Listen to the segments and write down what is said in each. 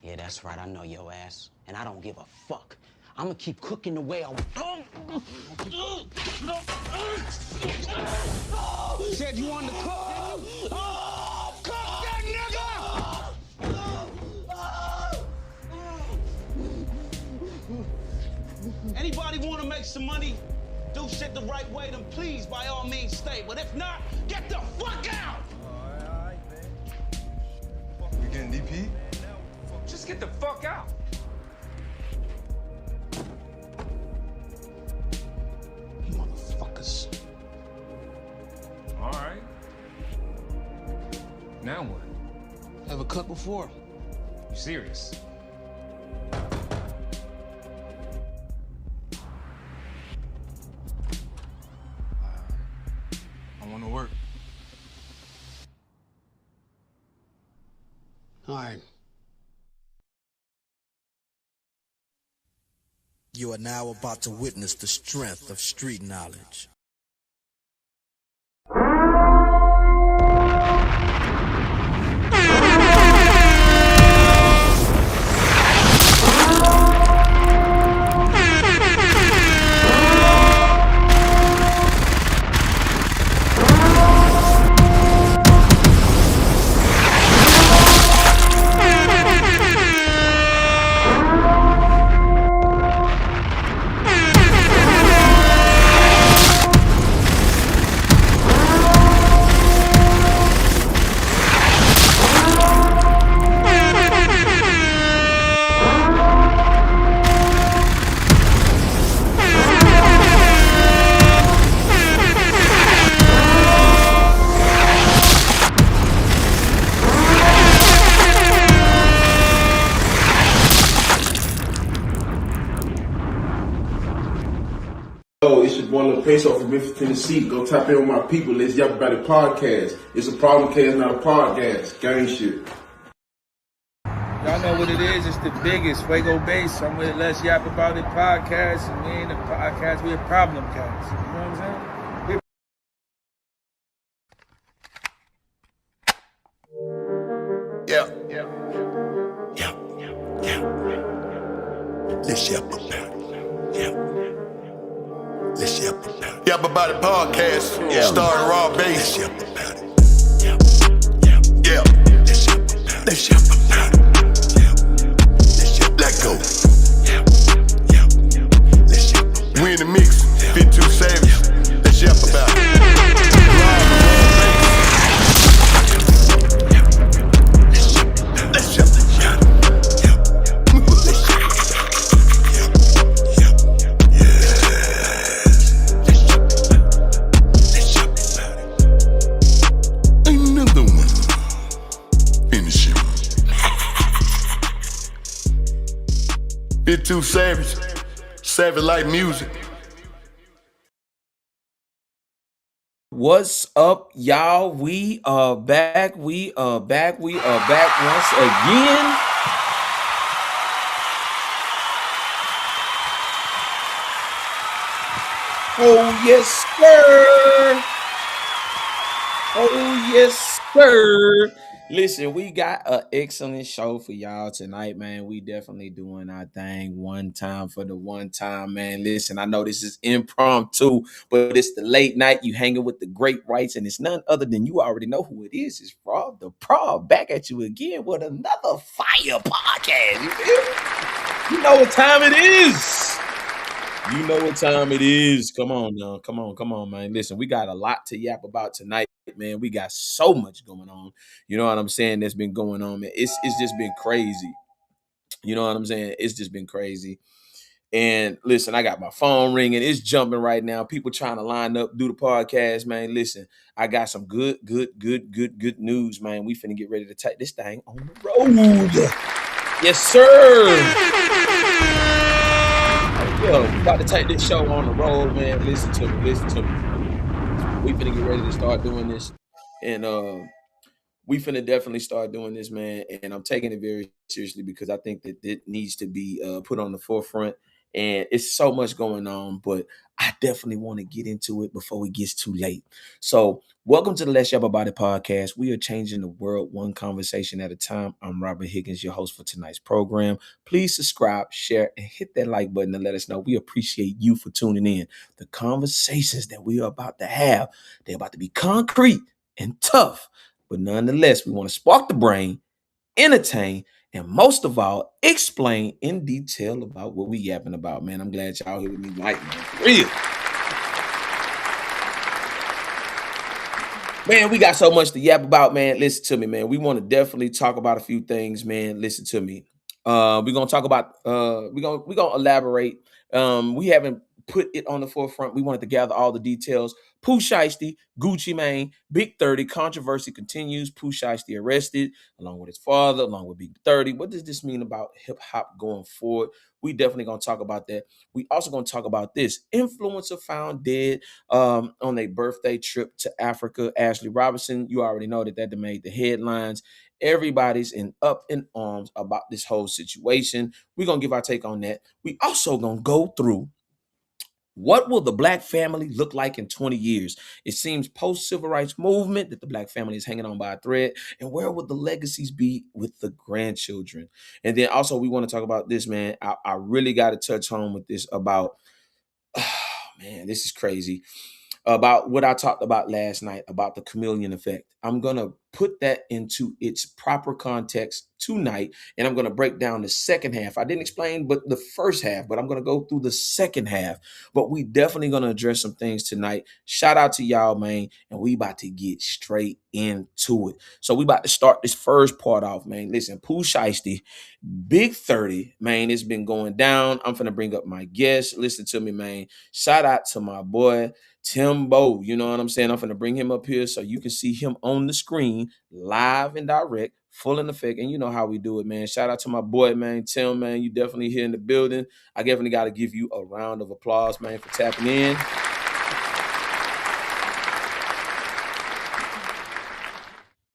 Yeah, that's right. I know your ass. And I don't give a fuck. I'm gonna keep cooking the way I said you wanted to cook, didn't you? Cook that nigga! Anybody want to make some money, do shit the right way, then please, by all means, stay. But if not, get the fuck out! All right, man. You getting DP? Just get the fuck out. You motherfuckers. All right. Now what? Ever cut before? You serious? I want to work. All right. You are now about to witness the strength of street knowledge. Yo, it's your boy Lil Peso from Memphis, Tennessee. Go tap in with my people. Let's Yap About It podcast. It's a problem cast, not a podcast. Gang shit. Y'all know what it is. It's the biggest Fuego Base. I'm with Let's Yap About It podcast. And we ain't a podcast, we a problem cast. You know what I'm saying? Yeah. Let's yap about it. Yeah. Let's yap about it. Yap About It podcast. Starring Raw Bass. Let's yap about it. Yeah. Let's yap about it. Let's yap. Let go. Let's yap. We in the mix. Fit too savage. Let's yap about it. Let's yap about it. Bit too savage, savage like music. What's up, y'all? We are back. We are back once again. Oh, yes, sir. Oh, yes, sir. Listen, we got an excellent show for y'all tonight, man. We definitely doing our thing one time for the one time, man. Listen, I know this is impromptu, but it's the late night. You hanging with the great rights, and it's none other than you already know who it is. It's Rob the Prob back at you again with another fire podcast. You feel me? You know what time it is. You know what time it is. Come on now. Come on, man. Listen, we got a lot to yap about tonight, man. We got so much going on. You know what I'm saying? That's been going on, man. It's just been crazy. You know what I'm saying? It's just been crazy. And listen, I got my phone ringing. It's jumping right now. People trying to line up, do the podcast, man. Listen, I got some good news, man. We finna get ready to take this thing on the road. Yes, sir. Yo, we about to take this show on the road, man. Listen to me. We finna get ready to start doing this. And we finna definitely start doing this, man. And I'm taking it very seriously because I think that it needs to be put on the forefront. and it's so much going on, but I definitely want to get into it before it gets too late. So, welcome to the Let's Yap About It podcast. We are changing the world one conversation at a time. I'm Robert Higgins, your host for tonight's program. Please subscribe, share, and hit that like button to let us know. We appreciate you for tuning in. The conversations that we are about to have, they're about to be concrete and tough, but nonetheless, we want to spark the brain, entertain, and most of all, explain in detail about what we yapping about, man. I'm glad y'all here with me tonight, man. For real. Man, we got so much to yap about, man. Listen to me, man. We want to definitely talk about a few things, man. Listen to me. We're gonna talk about we're gonna elaborate. We haven't put it on the forefront. We wanted to gather all the details. Pooh Shiesty, Gucci Mane, Big 30, controversy continues. Pooh Shiesty arrested along with his father, along with Big 30. What does this mean about hip hop going forward? We definitely gonna talk about that. We also gonna talk about this influencer found dead on a birthday trip to Africa. Ashley Robinson, you already know that made the headlines. Everybody's up in arms about this whole situation. We're gonna give our take on that. We also gonna go through what will the Black family look like in 20 years? It seems post-civil rights movement that the Black family is hanging on by a thread. And where would the legacies be with the grandchildren? And then also we want to talk about this, man. I really got to touch home with this about, man, this is crazy. About what I talked about last night about the chameleon effect. I'm going to put that into its proper context tonight, and I'm going to break down the second half. I didn't explain but the first half, but I'm going to go through the second half. But we definitely going to address some things tonight. Shout out to y'all, man, and we about to get straight into it. So we about to start this first part off, man. Listen, Pooh Shiesty, Big 30, man, it's been going down. I'm going to bring up my guest. Listen to me, man. Shout out to my boy, Timbo, you know what I'm saying? I'm going to bring him up here so you can see him on the screen, live and direct, full in effect. And you know how we do it, man. Shout out to my boy, man, Tim, man. You definitely here in the building. I definitely got to give you a round of applause, man, for tapping in.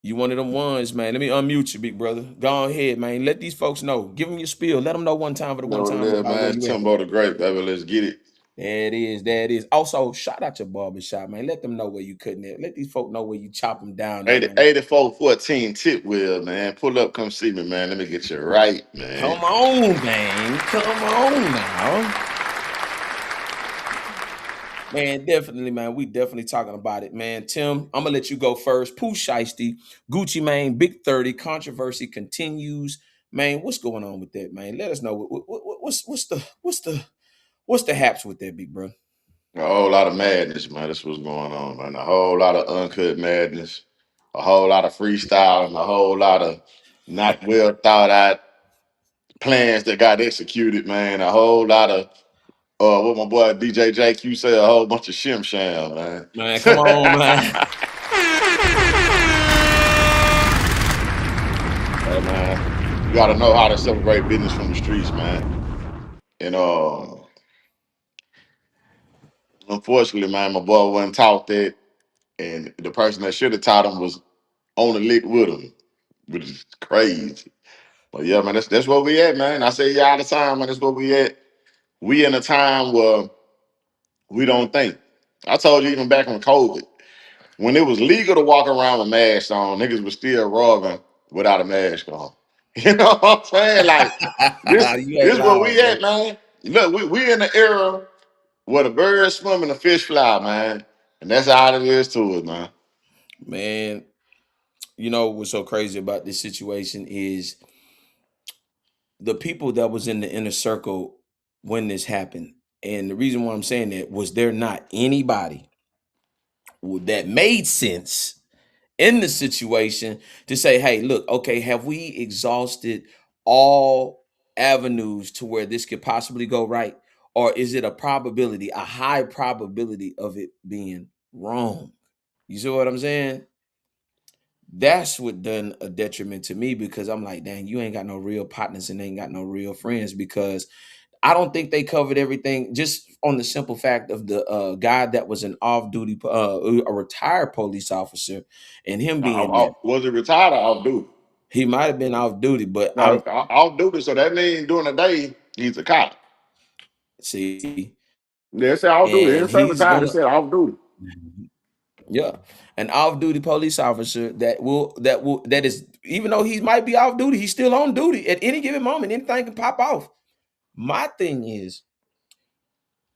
You one of them ones, man. Let me unmute you, big brother. Go ahead, man. Let these folks know. Give them your spiel. Let them know one time for the one time. Yeah, man. Timbo the Great, baby. Let's get it. That is. Also, shout out your barbershop, man. Let them know where you cutting it. Let these folk know where you chop them down. 8414 tip wheel, man. Pull up, come see me, man. Let me get you right, man. Come on, man. Come on now. Man, definitely, man. We definitely talking about it, man. Tim, I'm gonna let you go first. Pooh Shiesty, Gucci Mane, Big 30, controversy continues. Man, what's going on with that, man? Let us know. What's the haps with that, big bro? A whole lot of madness, man. That's what's going on, man. A whole lot of uncut madness, a whole lot of freestyle, and a whole lot of not well thought out plans that got executed, man. A whole lot of what my boy DJ JQ said, a whole bunch of shim sham, man. Man, come on, man. Hey, man, you gotta know how to separate business from the streets, man. And unfortunately, man, my boy wasn't taught that, and the person that should have taught him was on the lick with him, which is crazy. But yeah, man, that's where we at, man. I say all the time, man, that's where we at. We in a time where we don't think. I told you even back on COVID, when it was legal to walk around with masks on, niggas was still robbing without a mask on. You know what I'm saying? Like this where we at, man. Look, we in the era where the birds swim and the fish fly, man. And that's all it is to it, man. Man, you know what's so crazy about this situation is the people that was in the inner circle when this happened. And the reason why I'm saying that was there not anybody that made sense in the situation to say, hey, look, okay, have we exhausted all avenues to where this could possibly go right? Or is it a probability, a high probability of it being wrong? You see what I'm saying? That's what done a detriment to me because I'm like, dang, you ain't got no real partners and ain't got no real friends because I don't think they covered everything just on the simple fact of the guy that was an off-duty, a retired police officer, and him being was he retired or off duty? He might have been off duty, but off duty. So that means during the day he's a cop. See, Yeah, it said off duty. and In several he's times it gonna, said off duty. yeah, an off-duty police officer that is, even though he might be off duty, he's still on duty at any given moment. Anything can pop off. My thing is,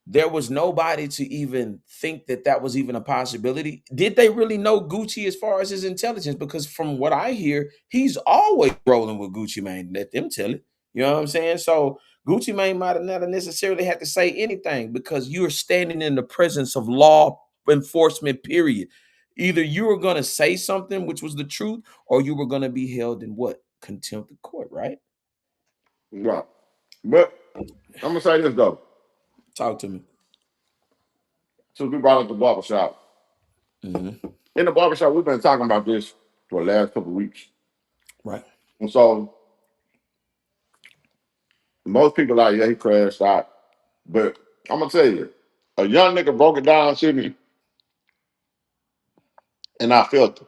there was nobody to even think that that was even a possibility. Did they really know Gucci as far as his intelligence? Because from what I hear, he's always rolling with Gucci Mane. Let them tell it. You know what I'm saying? So Gucci Mane might have not necessarily had to say anything because you're standing in the presence of law enforcement, period. Either you were going to say something, which was the truth, or you were going to be held in what? Contempt of court, right? Right. But I'm gonna say this though. Talk to me. Since we brought up the barbershop. Hmm. In the barbershop, we've been talking about this for the last couple of weeks. Right. And so most people like, yeah, he crashed out. But I'm gonna tell you, a young nigga broke it down to me, and I felt it.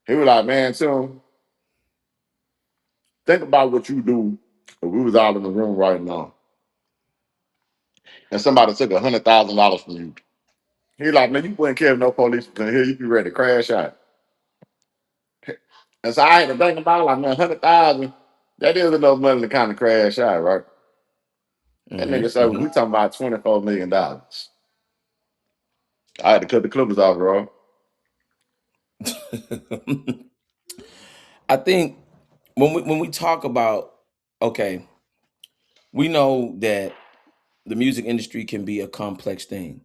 He was like, man, Tim, think about what you do if we was out in the room right now and somebody took $100,000 from you. He like, man, you wouldn't care if no police can hear you be ready to crash out. And so I had to think about it, like, man, 100,000, that is enough money to kind of crash out, right? That nigga said, we talking about $24 million. I had to cut the clippers off, bro. I think when we talk about, okay, we know that the music industry can be a complex thing.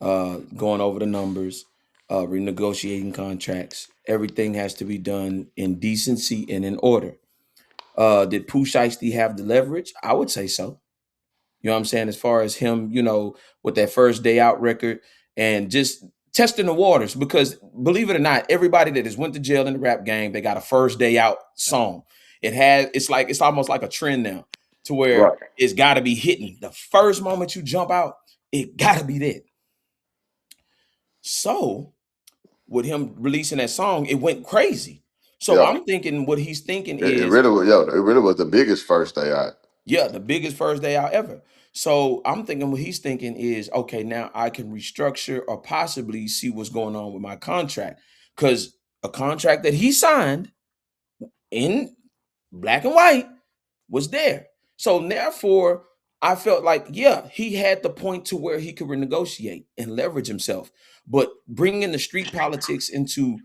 Going over the numbers, renegotiating contracts, everything has to be done in decency and in order. Did Pooh Shiesty have the leverage? I would say so. You know what I'm saying? As far as him, with that first day out record and just testing the waters, because believe it or not, everybody that has went to jail in the rap game, they got a first day out song. It's almost like a trend now to where Right. it's got to be hitting. The first moment you jump out, it got to be that. So with him releasing that song, it went crazy. So Yeah. I'm thinking what he's thinking It is, really was, yo, it really was the biggest first day out. yeah, the biggest first day out ever. So I'm thinking what he's thinking is, okay, now I can restructure or possibly see what's going on with my contract. Because a contract that he signed in black and white was there. So therefore, I felt like, yeah, he had the point to where he could renegotiate and leverage himself. But bringing the street politics into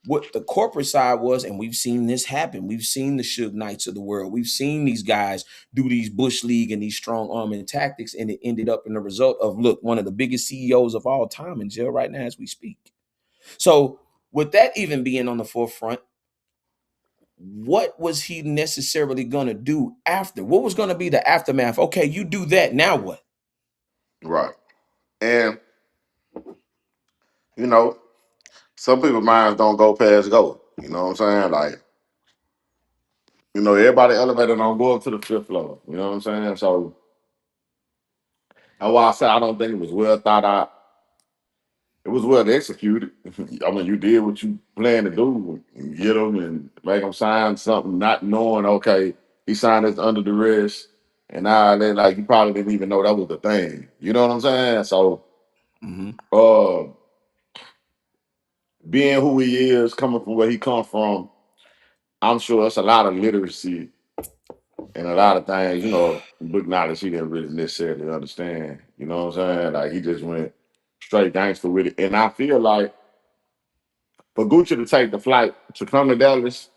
what the corporate side was, and we've seen this happen. We've seen the Suge Knights of the world. We've seen these guys do these Bush League and these strong arming tactics, and it ended up in the result of, look, one of the biggest CEOs of all time in jail right now as we speak. So with that even being on the forefront, what was he necessarily going to do after? What was going to be the aftermath? Okay, you do that. Now what? Right. And, you know, some people's minds don't go past go. You know what I'm saying? Like, everybody elevator don't go up to the fifth floor. You know what I'm saying? So that's why I said I don't think it was well thought out. It was well executed. I mean, you did what you planned to do, get them and make them sign something, not knowing, okay, he signed this under duress, and now then, like, you probably didn't even know that was the thing. You know what I'm saying? So, Mm-hmm. uh, being who he is, coming from where he come from, I'm sure it's a lot of literacy and a lot of things, book knowledge he didn't really necessarily understand. You know what I'm saying? Like, he just went straight gangster with it, and I feel like for Gucci to take the flight to come to Dallas,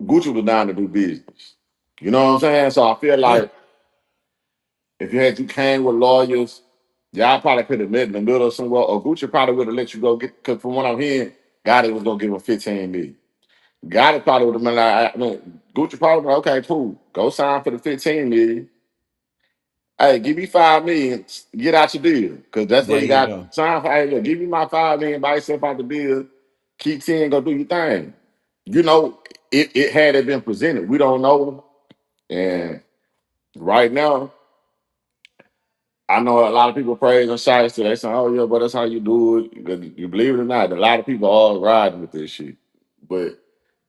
Gucci was down to do business. You know what I'm saying? So I feel Yeah. like if you came with lawyers, y'all probably could have met in the middle somewhere, or Gucci probably would have let you go get. Because from what I'm hearing, Gotti was gonna give him 15 million. Gotti probably would have been like, I mean, Gucci probably been like, okay, cool, go sign for the 15 million. Hey, give me 5 million, get out your deal, because that's what There he you got go. signed for. Hey, look, give me my 5 million, buy yourself out the deal, keep 10, go do your thing. You know, it had it been presented. We don't know. And right now, I know a lot of people praise and shout to. They say, "Oh yeah, but that's how you do it." 'Cause you believe it or not, a lot of people are riding with this shit. But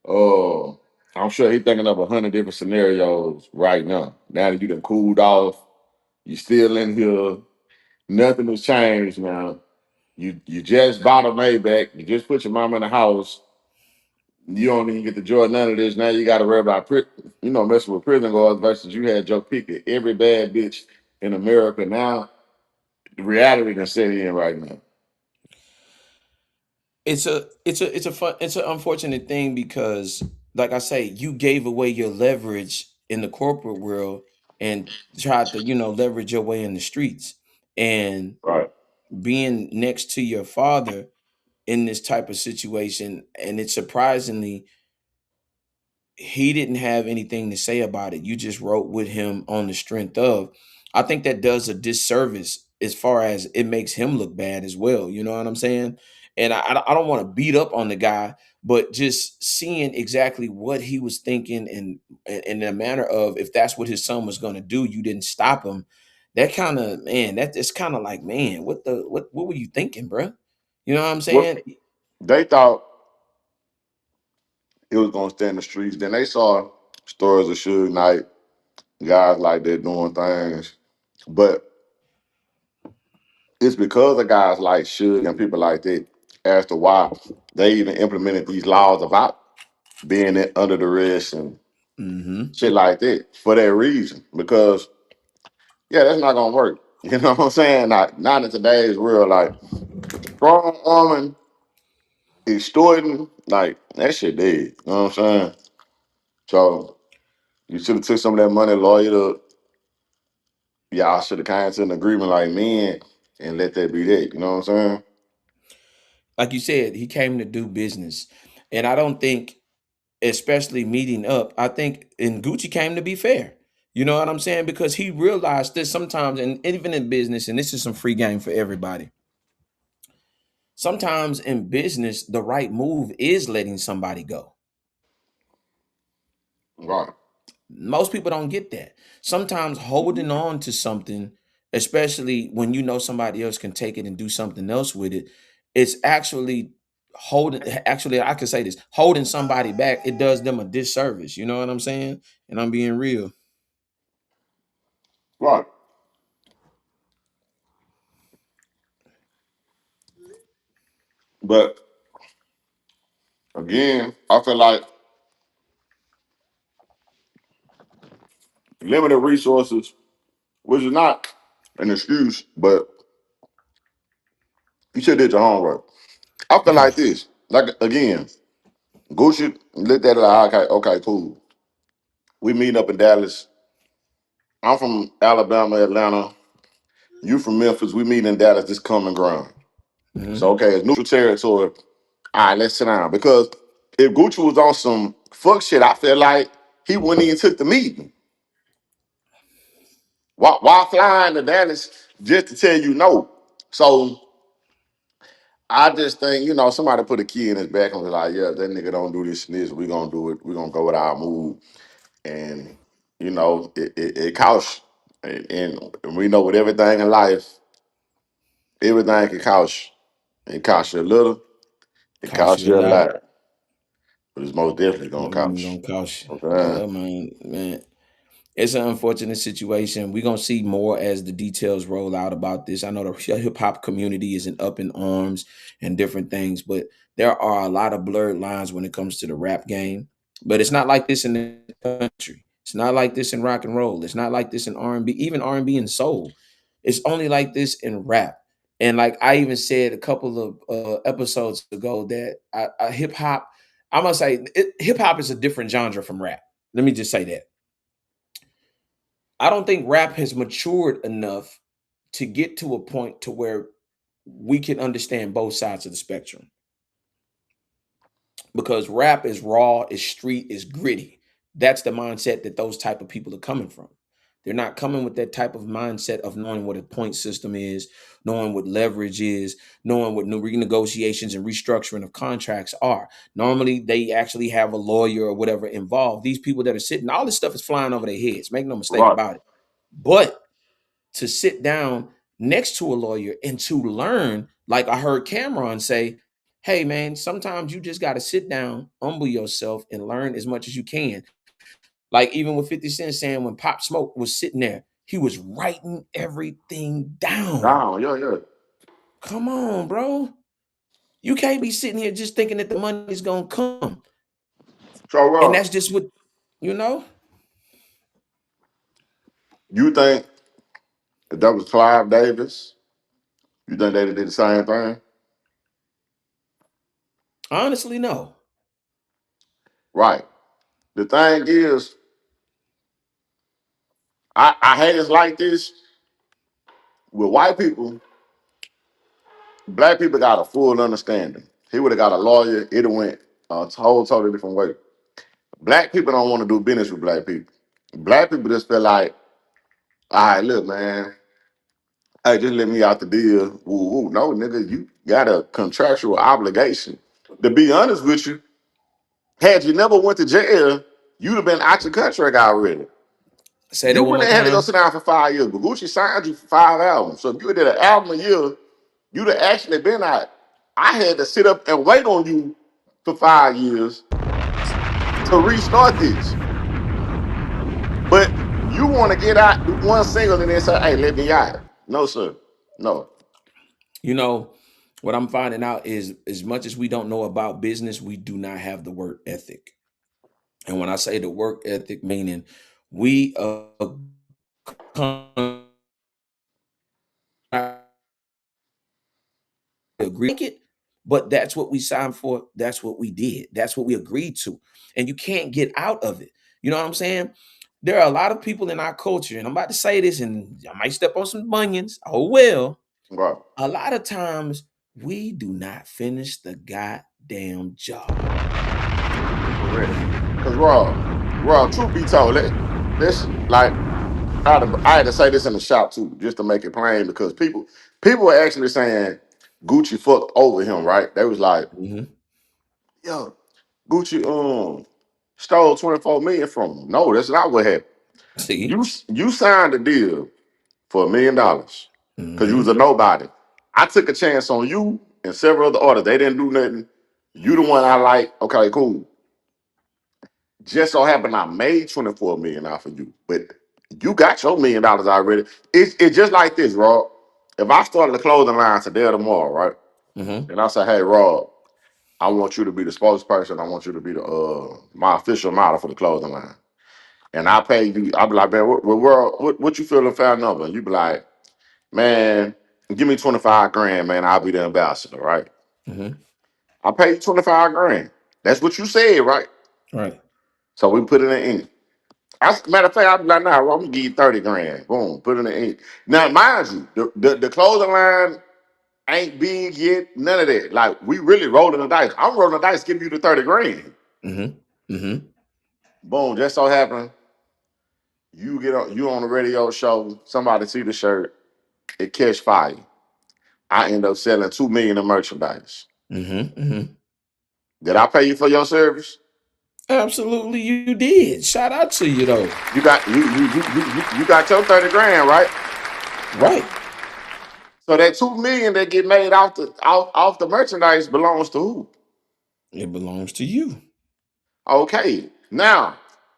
uh, I'm sure he's thinking of 100 different scenarios right now. Now that you done cooled off, you still in here. Nothing has changed now. You just bought a Maybach. You just put your mama in the house. You don't even get to enjoy none of this. Now you got to worry about messing with prison guards versus you had your pick of every bad bitch in America. Now the reality can set in right now. It's an unfortunate thing because, like I say, you gave away your leverage in the corporate world and tried to leverage your way in the streets, and Right. being next to your father in this type of situation, and it's surprisingly he didn't have anything to say about it. You just wrote with him on the strength of. I think that does a disservice as far as it makes him look bad as well. You know what I'm saying? And I don't want to beat up on the guy, but just seeing exactly what he was thinking and in the manner of, if that's what his son was going to do, you didn't stop him. That kind of, man, it's kind of like, man, what were you thinking, bro? You know what I'm What saying? they thought it was gonna stay in the streets. Then they saw stories of Suge Knight, guys like that doing things. But it's because of guys like Suge and people like that as to why they even implemented these laws about being under the wrist and Mm-hmm. shit like that for that reason. Because yeah, that's not gonna work. You know what I'm saying? Not in today's world, like strong woman extorting, like that shit dead. You know what I'm saying? So you should have took some of that money, lawyered up. Y'all should have came to an agreement like men and let that be that. You know what I'm saying? Like you said, he came to do business. And I don't think, especially meeting up, I think and Gucci came to be fair. You know what I'm saying? Because he realized that sometimes, and even in business, and this is some free game for everybody. Sometimes in business, the right move is letting somebody go. Right. Most people don't get that. Sometimes holding on to something, especially when you know somebody else can take it and do something else with it, it's actually actually, I can say this, holding somebody back, it does them a disservice. You know what I'm saying? And I'm being real. Right. But again, I feel like limited resources, which is not an excuse, but you should have did your homework. I feel like this. Like again, Gucci looked at it like, okay, cool. We meet up in Dallas. I'm from Alabama, Atlanta. You from Memphis. We meet in Dallas this coming ground. So Mhm. okay, it's neutral territory. All right, let's sit down. Because if Gucci was on some fuck shit, I feel like he wouldn't even took the meeting. Why flying to Dallas just to tell you no? So I just think, somebody put a key in his back and was like, yeah, that nigga don't do this and this. We gonna do it. We gonna go with our move. And, it costs. And we know with everything in life, everything can cost you. It costs you a little, it Cost costs you a you a lot. lot. But it's most definitely gonna Mm, cost gonna cost you. you. Okay. Yeah, man. It's an unfortunate situation. We're gonna see more as the details roll out about this. I know the hip hop community is in up in arms and different things, but there are a lot of blurred lines when it comes to the rap game. But it's not like this in the country. It's not like this in rock and roll. It's not like this in R&B, even R&B and soul. It's only like this in rap. And like I even said a couple of episodes ago that hip hop, I must say, hip hop is a different genre from rap. Let me just say that. I don't think rap has matured enough to get to a point to where we can understand both sides of the spectrum, because rap is raw, is street, is gritty. That's the mindset that those type of people are coming from. They're not coming with that type of mindset of knowing what a point system is, knowing what leverage is, knowing what new renegotiations and restructuring of contracts are. Normally, they actually have a lawyer or whatever involved. These people that are sitting, all this stuff is flying over their heads. Make no mistake Right. about it. But to sit down next to a lawyer and to learn, like I heard Cameron say, hey man, sometimes you just gotta sit down, humble yourself, and learn as much as you can. Like even with 50 Cent saying when Pop Smoke was sitting there, he was writing everything down. Down, yeah. Come on, bro. You can't be sitting here just thinking that the money's gonna come. So, And that's just what, you know. you think if that was Clive Davis, you think they'd did the same thing? Honestly, no. Right. The thing is, I hate it's like this with white people. Black people got a full understanding. He would have got a lawyer. It went a totally different way. Black people don't want to do business with black people. Black people just feel like, all right, look, man, hey, just let me out the deal. Woo, woo. No, nigga, you got a contractual obligation. To be honest with you, had you never went to jail, you'd have been out your contract already. Say that You one more wouldn't have had to go time. sit down for 5 years, but Gucci signed you for 5 albums. So if you did an album a year, you'd have actually been out. I had to sit up and wait on you for 5 years to restart this. But you want to get out, do one single, and then say, hey, let me out. No, sir. No. You know, what I'm finding out is as much as we don't know about business, we do not have the work ethic. And when I say the work ethic, meaning we agree it, but that's what we signed for. That's what we did. That's what we agreed to. And you can't get out of it. You know what I'm saying? There are a lot of people in our culture, and I'm about to say this, and I might step on some bunions. Oh well. Right. A lot of times we do not finish the goddamn job. Correct. Because truth be told, let's like I had to say this in the shop too, just to make it plain, because people were actually saying Gucci fucked over him, right? They was like, Mhm. yo, Gucci stole 24 million from him. No, that's not what happened. See? You signed a deal for $1 million because you was Mhm. a nobody. I took a chance on you and several other artists. They didn't do nothing. You the one I like. Okay, cool. Just so happened I made 24 million off of you, but you got your $1 million already. It's just like this, Rob. If I started a clothing line today or tomorrow, right? Mhm. And I say, hey, Rob, I want you to be the spokesperson. I want you to be the my official model for the clothing line. And I pay you. I'll be like, man, what you feeling fair number? And you be like, man, give me 25 grand, man. I'll be the ambassador, right? Mhm. I pay you 25 grand. That's what you said, right? Right. So we put it in ink. Matter of fact, I'd be like, nah, I'm gonna give you 30 grand. Boom, put it in the ink. Now, mind you, the clothing line ain't big yet, none of that. Like, we really rolling the dice. I'm rolling the dice, giving you the 30 grand. Mhm. Mhm. Boom, just so happen, you on the radio show, somebody see the shirt, it catch fire. I end up selling 2 million in merchandise. Mhm. Mhm. Did I pay you for your service? Absolutely, you did. Shout out to you though. You got your 30 grand, right? Right. So that 2 million that get made off the merchandise belongs to who? It belongs to you. Okay. Now,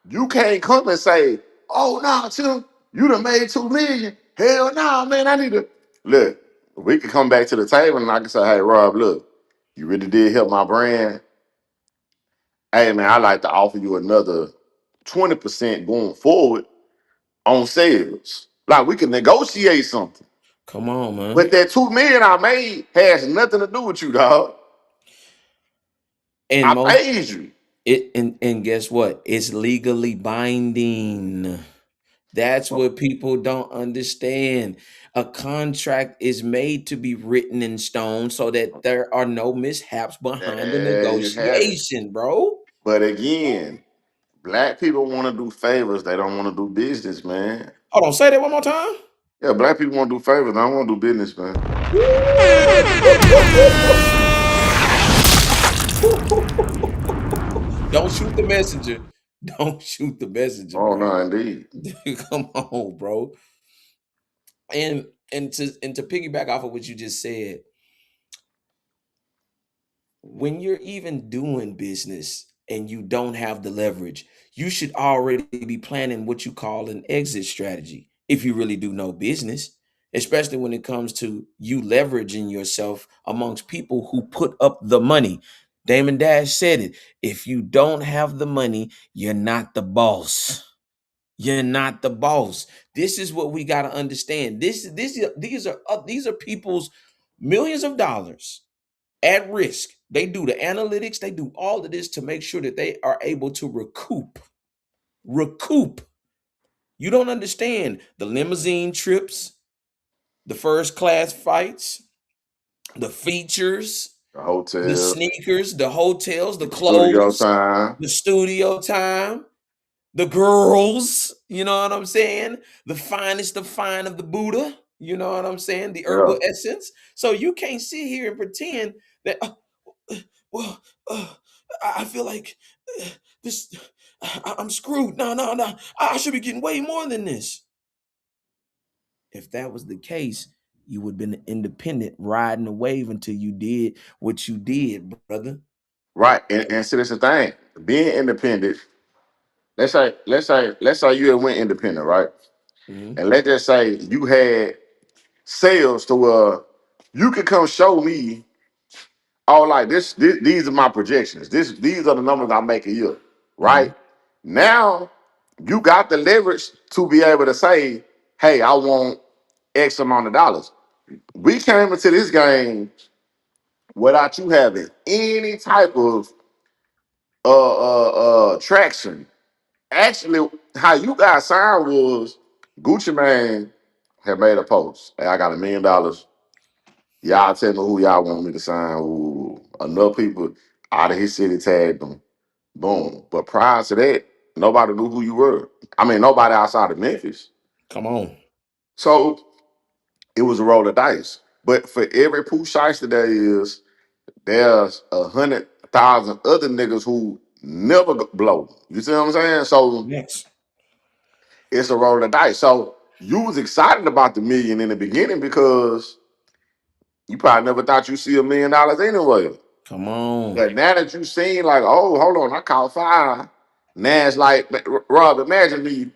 you can't come and say, oh no, Tim, you done made 2 million. Hell no, man. I need to look. We can come back to the table and I can say, hey Rob, look, you really did help my brand. Hey man, I like to offer you another 20% going forward on sales. Like we can negotiate something. Come on, man. But that 2 million I made has nothing to do with you, dog. And I most paid you. and guess what? It's legally binding. That's what people don't understand. A contract is made to be written in stone so that there are no mishaps behind the There you have it. negotiation, bro. But again, black people want to do favors. They don't want to do business, man. Hold on, say that one more time. Yeah, black people want to do favors. They don't want to do business, man. Don't shoot the messenger. Don't shoot the messenger, Oh bro. no, indeed. Come on, bro. And to piggyback off of what you just said, when you're even doing business and you don't have the leverage, you should already be planning what you call an exit strategy if you really do know business, especially when it comes to you leveraging yourself amongst people who put up the money. Damon Dash said it. If you don't have the money, you're not the boss. You're not the boss. This is what we got to understand. These are people's millions of dollars at risk. They do the analytics, they do all of this to make sure that they are able to recoup. Recoup. You don't understand the limousine trips, the first class fights, the features, The the hotel, sneakers, the hotels, the studio clothes, time. the studio time, the girls, you know what I'm saying? The finest of fine of the Buddha, you know what I'm saying? The Yeah. herbal essence. So you can't sit here and pretend that well, I feel like this. I'm screwed. No, no, no. I should be getting way more than this. If that was the case, you would have been independent, riding the wave until you did what you did, brother. Right. And see, that's the thing. Being independent, let's say you had went independent, right? Mhm. And let's just say you had sales to where you could come show me, oh, like this these are my projections. These are the numbers I make a year, right? Mhm. Now you got the leverage to be able to say, hey, I want X amount of dollars. We came into this game without you having any type of traction. Actually, how you got signed was Gucci Man had made a post. Hey, I got $1 million. Y'all tell me who y'all want me to sign. Ooh, enough people out of his city tagged them. Boom. But prior to that, nobody knew who you were. I mean, nobody outside of Memphis. Come on. So it was a roll of dice. But for every Pooh Shiesty there is, there's 100,000 other niggas who never blow. You see what I'm saying? So Next. it's a roll of dice. So you was excited about the million in the beginning because you probably never thought you'd see $1 million anyway. Come on. But now that you seen, like, oh, hold on, I caught fire. Now it's like, Rob, imagine me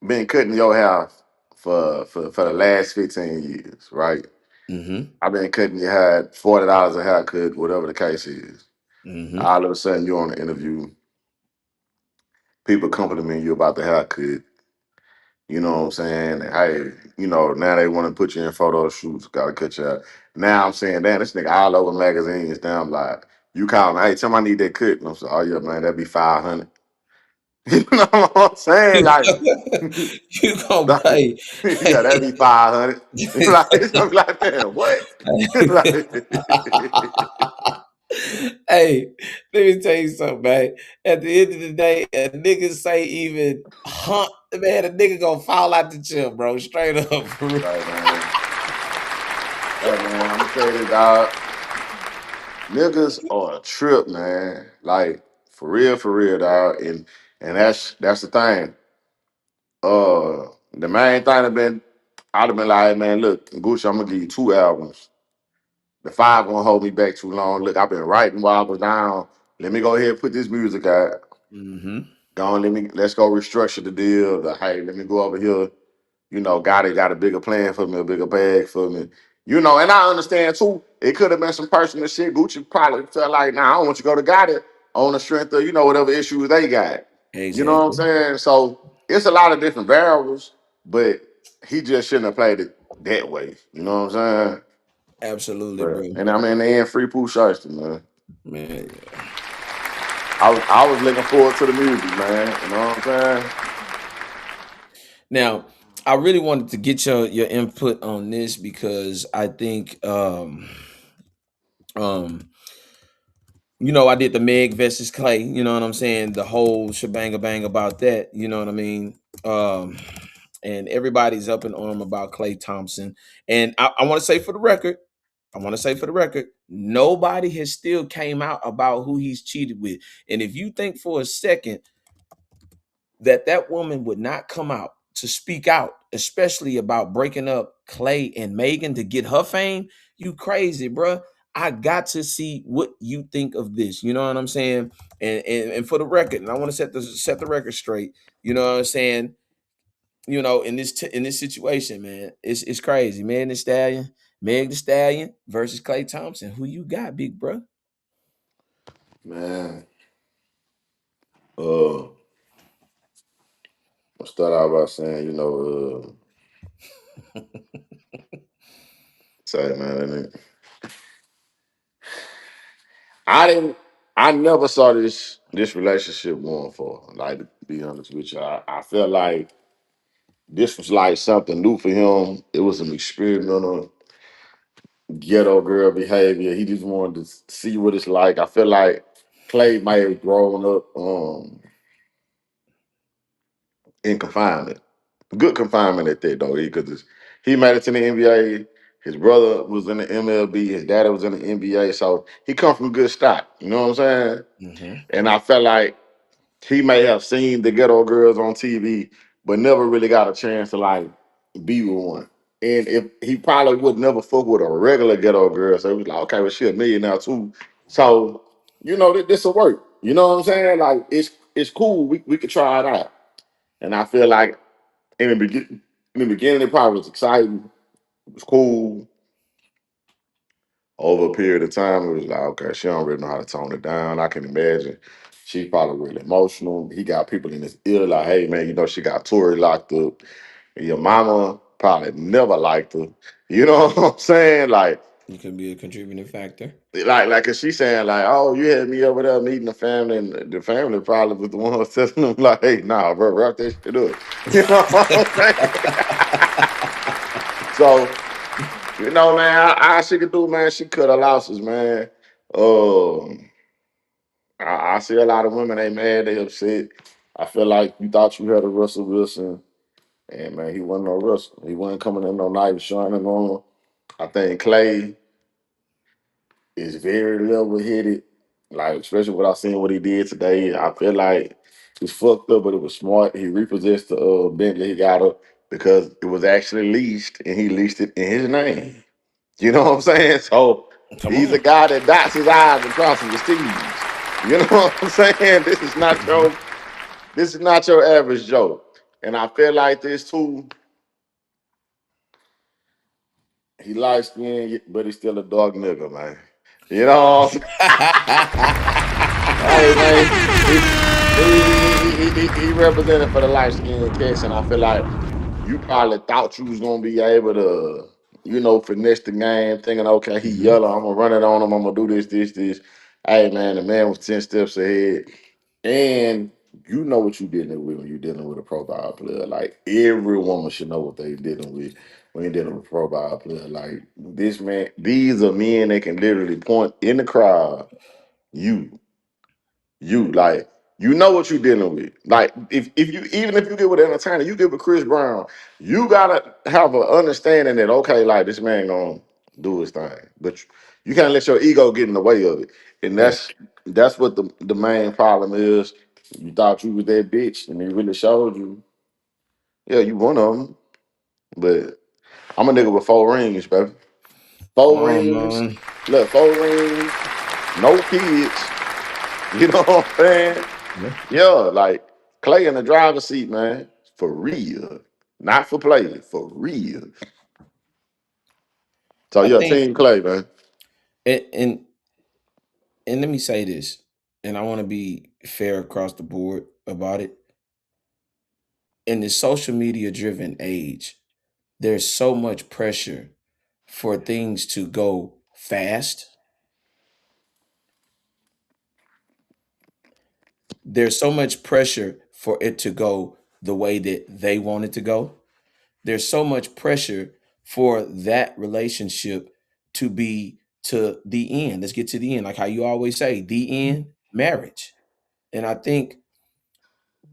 been cutting your hair for the last 15 years, right? Mm-hmm. I've been cutting your hair $40 a haircut, whatever the case is. Mm-hmm. All of a sudden, you're on the interview, people complimenting you about the haircut. You know what I'm saying? Hey, now they want to put you in photo shoots, gotta cut you out. Now I'm saying, damn, this nigga all over magazines. Now I'm like, you call me, hey, tell me I need that cut. And I'm saying, oh yeah, man, that'd be 500. You know what I'm saying? Like, You gonna pay. yeah, that'd be 500. Like, I'm like, damn, what? Like, Hey, let me tell you something, man. At the end of the day, a nigga say even man, a nigga gonna fall out the chair, bro. Straight up. For real. right, man. Hey, man, I'm gonna tell you, dog. Niggas are a trip, man. Like, for real, dog. And that's the thing. The main thing I'd have been like, man, look, Gucci, I'm gonna give you 2 albums. The 5 gonna hold me back too long. Look, I've been writing while I was down. Let me go ahead and put this music out. Mm-hmm. Go on, let's go restructure the deal. Hey, let me go over here. Got a bigger plan for me, a bigger bag for me. And I understand too, it could have been some personal shit. Gucci probably felt like, nah, I don't want you to go to Gotti on the strength of, whatever issues they got. You know what I'm Exactly. saying? So it's a lot of different variables, but he just shouldn't have played it that way. You know what I'm saying? Absolutely, But, bro. and I mean, they ain't free Pooh Shiesty, man. Man. I was looking forward to the music, man. You know what I'm saying? Now, I really wanted to get your input on this because I think um I did the Meg versus Clay, you know what I'm saying? The whole shebang bang about that, you know what I mean? And everybody's up in arm about Clay Thompson. And I want to say for the record, nobody has still came out about who he's cheated with. And if you think for a second that woman would not come out to speak out, especially about breaking up Clay and Megan to get her fame, you crazy, bruh. I got to see what you think of this. You know what I'm saying? And for the record, and I want to set the record straight. You know what I'm saying? You know, in this situation, man, it's crazy. Meg the Stallion versus Clay Thompson. Who you got, big bro? Man, uh, I'll start out by saying, say, man, I didn't, I never saw this relationship going for. Like, to be honest with you, I felt like this was like something new for him. It was an experimental ghetto girl behavior. He just wanted to see what it's like. I feel like Clay might have grown up in confinement. Good confinement at that though, because he made it to the NBA. His brother was in the MLB. His daddy was in the NBA. So he come from good stock. You know what I'm saying? Mm-hmm. And I felt like he may have seen the ghetto girls on TV, but never really got a chance to like be with one. And if he probably would never fuck with a regular ghetto girl, so he was like, okay, well, she a millionaire too. So this will work. You know what I'm saying? Like it's cool. We could try it out. And I feel like in the beginning, it probably was exciting. It was cool. Over a period of time, it was like, okay, she don't really know how to tone it down. I can imagine she's probably really emotional. He got people in his ear like, hey man, she got Tory locked up. And your mama probably never liked her. You know what I'm saying? You can be a contributing factor. Cause she's saying like, oh, you had me over there meeting the family, and the family probably was the one telling them like, hey, nah, bro, wrap that shit up. You know what I'm saying? So, man, all she could do, man, she cut her losses, man. Um, I see a lot of women, they mad, they upset. I feel like you thought you had a Russell Wilson, and man, he wasn't no Russell. He wasn't coming in no night shining on him. I think Clay is very level headed, like especially what I seen what he did today. I feel like it's fucked up, but it was smart. He repossessed the Bentley he got her because it was actually leased, and he leased it in his name. You know what I'm saying? So Come he's a on. guy that dots his I's and crosses his T's. You know what I'm saying? This is not your average Joe. And I feel like this too. He light skinned, but he's still a dog nigga, man. You know what I'm saying? Hey man, he represented for the light skinned cats, and I feel like you probably thought you was gonna be able to, finesse the game, thinking, okay, he Mhm. yellow, I'm gonna run it on him, I'm gonna do this. Hey man, the man was 10 steps ahead. And you know what you're dealing with when you're dealing with a pro ball player. Like every woman should know what they're dealing with when you're dealing with a pro ball player. Like this man, these are men that can literally point in the crowd, you like you know what you're dealing with. Like if you even if you get with an entertainer, you get with Chris Brown, you gotta have an understanding that okay, like this man gonna do his thing, but you can't let your ego get in the way of it. And Yeah. that's what the main problem is. You thought you was that bitch, and he really showed you. Yeah, you one of them, but I'm a nigga with 4 rings, baby. Come Four on, rings. man. Look, 4 rings, no kids. You know what I'm saying? Yeah. Yeah, like Clay in the driver's seat, man. For real. Not for play, for real. So I yeah, think, Team Clay, man. and and let me say this, and I want to be fair across the board about it. In this social media driven age, there's so much pressure for things to go fast. There's so much pressure for it to go the way that they want it to go. There's so much pressure for that relationship to be to the end. Let's get to the end. Like how you always say, the end, marriage. And I think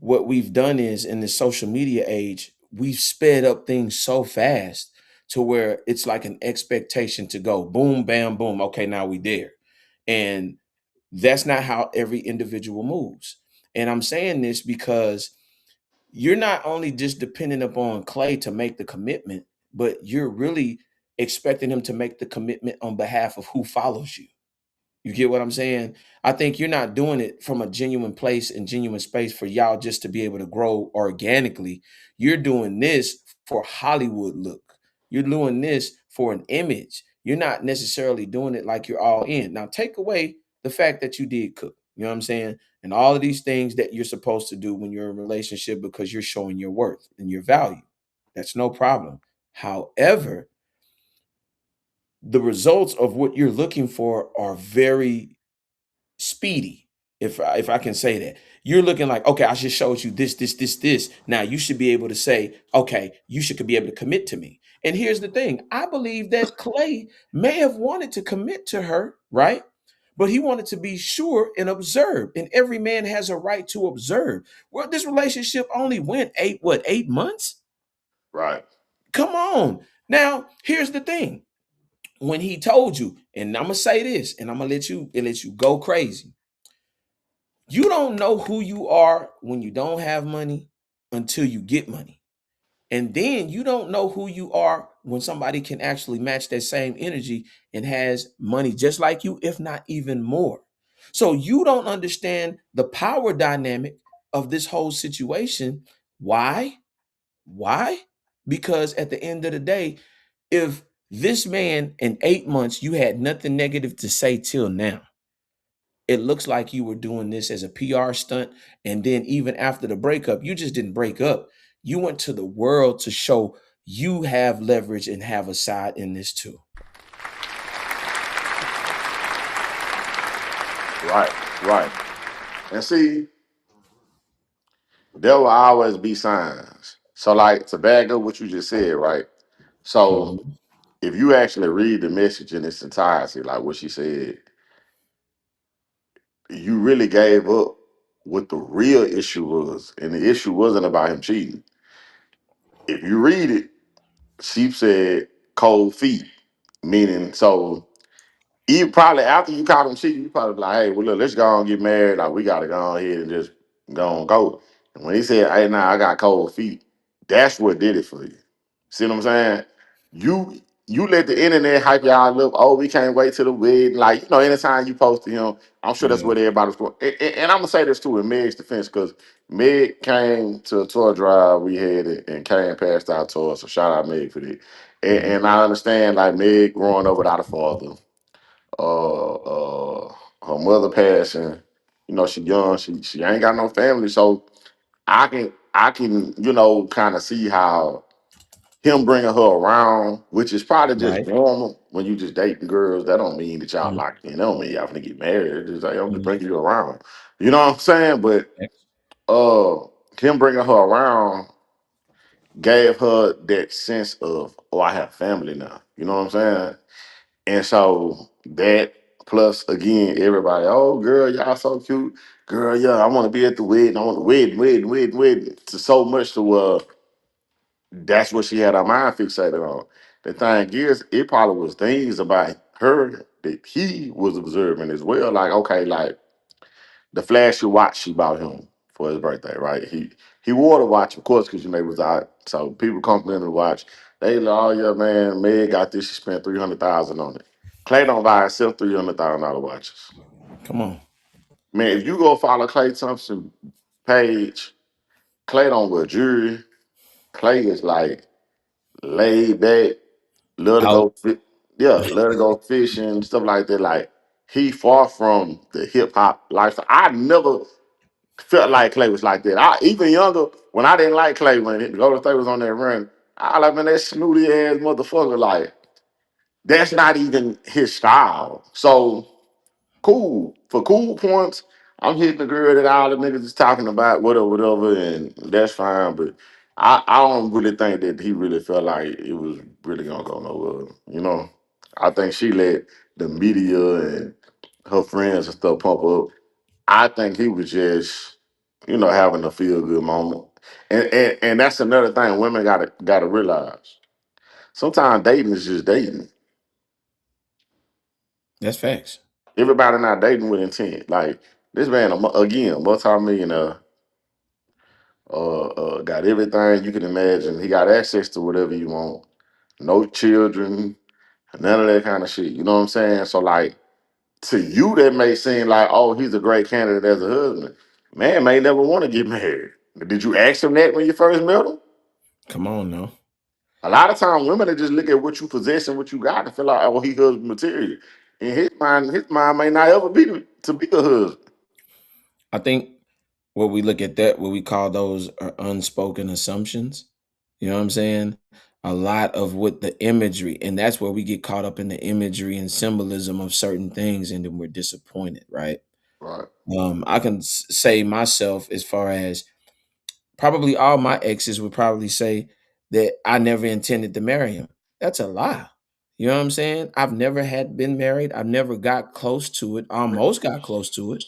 what we've done is in the social media age, we've sped up things so fast to where it's like an expectation to go boom, bam, boom. Okay, now we there. And that's not how every individual moves. And I'm saying this because you're not only just dependent upon Clay to make the commitment, but you're really expecting him to make the commitment on behalf of who follows you. You get what I'm saying? I think you're not doing it from a genuine place and genuine space for y'all just to be able to grow organically. You're doing this for Hollywood look. You're doing this for an image. You're not necessarily doing it like you're all in. Now, take away the fact that you did cook. You know what I'm saying? And all of these things that you're supposed to do when you're in a relationship because you're showing your worth and your value. That's no problem. However, the results of what you're looking for are very speedy, if I can say that. You're looking like, okay, I just showed you this. Now you should be able to say, okay, you should be able to commit to me. And here's the thing: I believe that Clay may have wanted to commit to her, right? But he wanted to be sure and observe. And every man has a right to observe. Well, this relationship only went 8 months? Right. Come on. Now, here's the thing. When he told you, and I'm gonna say this, and I'm gonna let you go crazy. You don't know who you are when you don't have money until you get money. And then you don't know who you are when somebody can actually match that same energy and has money just like you, if not even more. So you don't understand the power dynamic of this whole situation. Why? Why? Because at the end of the day, if this man in 8 months, you had nothing negative to say till now, it looks like you were doing this as a PR stunt. And then even after the breakup, you just didn't break up. You went to the world to show you have leverage and have a side in this too. Right. And see, there will always be signs. So, like, to back up what you just said, right? So, Mhm. if you actually read the message in its entirety, like what she said, you really gave up what the real issue was. And the issue wasn't about him cheating. If you read it, she said cold feet, meaning, so you probably after you caught him cheating, you probably be like, hey, well, look, let's go and get married. Like, we got to go ahead and just go. And when he said, hey, nah, I got cold feet, that's what did it for you. See what I'm saying? You let the internet hype y'all up. Oh, we can't wait till the wedding. Like, anytime you post to him, I'm sure that's Yeah. what everybody's going. And I'm gonna say this too in Meg's defense, because Meg came to a tour drive we had and came past our tour. So shout out Meg for that. And, Mhm. and I understand like Meg growing up without a father, her mother passing. She young. She ain't got no family, so I can kind of see how him bringing her around, which is probably just Right. normal when you just dating girls. That don't mean that y'all Mhm. locked in. That don't mean y'all finna get married. It's just like I'm just Mhm. bringing you around. You know what I'm saying? But Yes. uh, him bringing her around gave her that sense of, oh, I have family now. You know what I'm saying? And so that plus again, everybody, oh girl, y'all so cute. Girl, yeah, I want to be at the wedding. I want to wedding. To so much to that's what she had her mind fixated on. The thing is, it probably was things about her that he was observing as well. Like, okay, like the flashy watch she bought him for his birthday, right? He wore the watch, of course, because it was out. So people complimented the watch. They like, oh yeah, man, Meg got this. She spent 300,000 on it. Clay don't buy himself $300,000 watches. Come on. Man, if you go follow Clay Thompson page, Clay don't wear jewelry. Clay is like laid back, let her Out. go yeah, let her go fishing, stuff like that. Like he far from the hip hop lifestyle. I never felt like Clay was like that. I even younger, when I didn't like Clay, when Golden State was on that run, I like, man, that snooty ass motherfucker, like, that's not even his style. So cool. For cool points, I'm hitting the girl that all the niggas is talking about, whatever, and that's fine. But I don't really think that he really felt like it was really gonna go nowhere. I think she let the media and her friends and stuff pump up. I think he was just, having a feel good moment. And that's another thing women gotta realize. Sometimes dating is just dating. That's facts. Everybody not dating with intent. Like this man, again, multi-millionaire, got everything you can imagine. He got access to whatever you want. No children. None of that kind of shit. You know what I'm saying? So like to you, that may seem like, oh, he's a great candidate as a husband. Man may never want to get married. Did you ask him that when you first met him? Come on now. A lot of times women that just look at what you possess and what you got and feel like, oh, he husband material. In his mind may not ever be to be a husband. I think what we look at that, what we call those are unspoken assumptions. You know what I'm saying? A lot of what the imagery, and that's where we get caught up in the imagery and symbolism of certain things, and then we're disappointed, right? Right. I can say myself as far as probably all my exes would probably say that I never intended to marry him. That's a lie. You know what I'm saying? I've never had been married. I've never got close to it. Almost got close to it,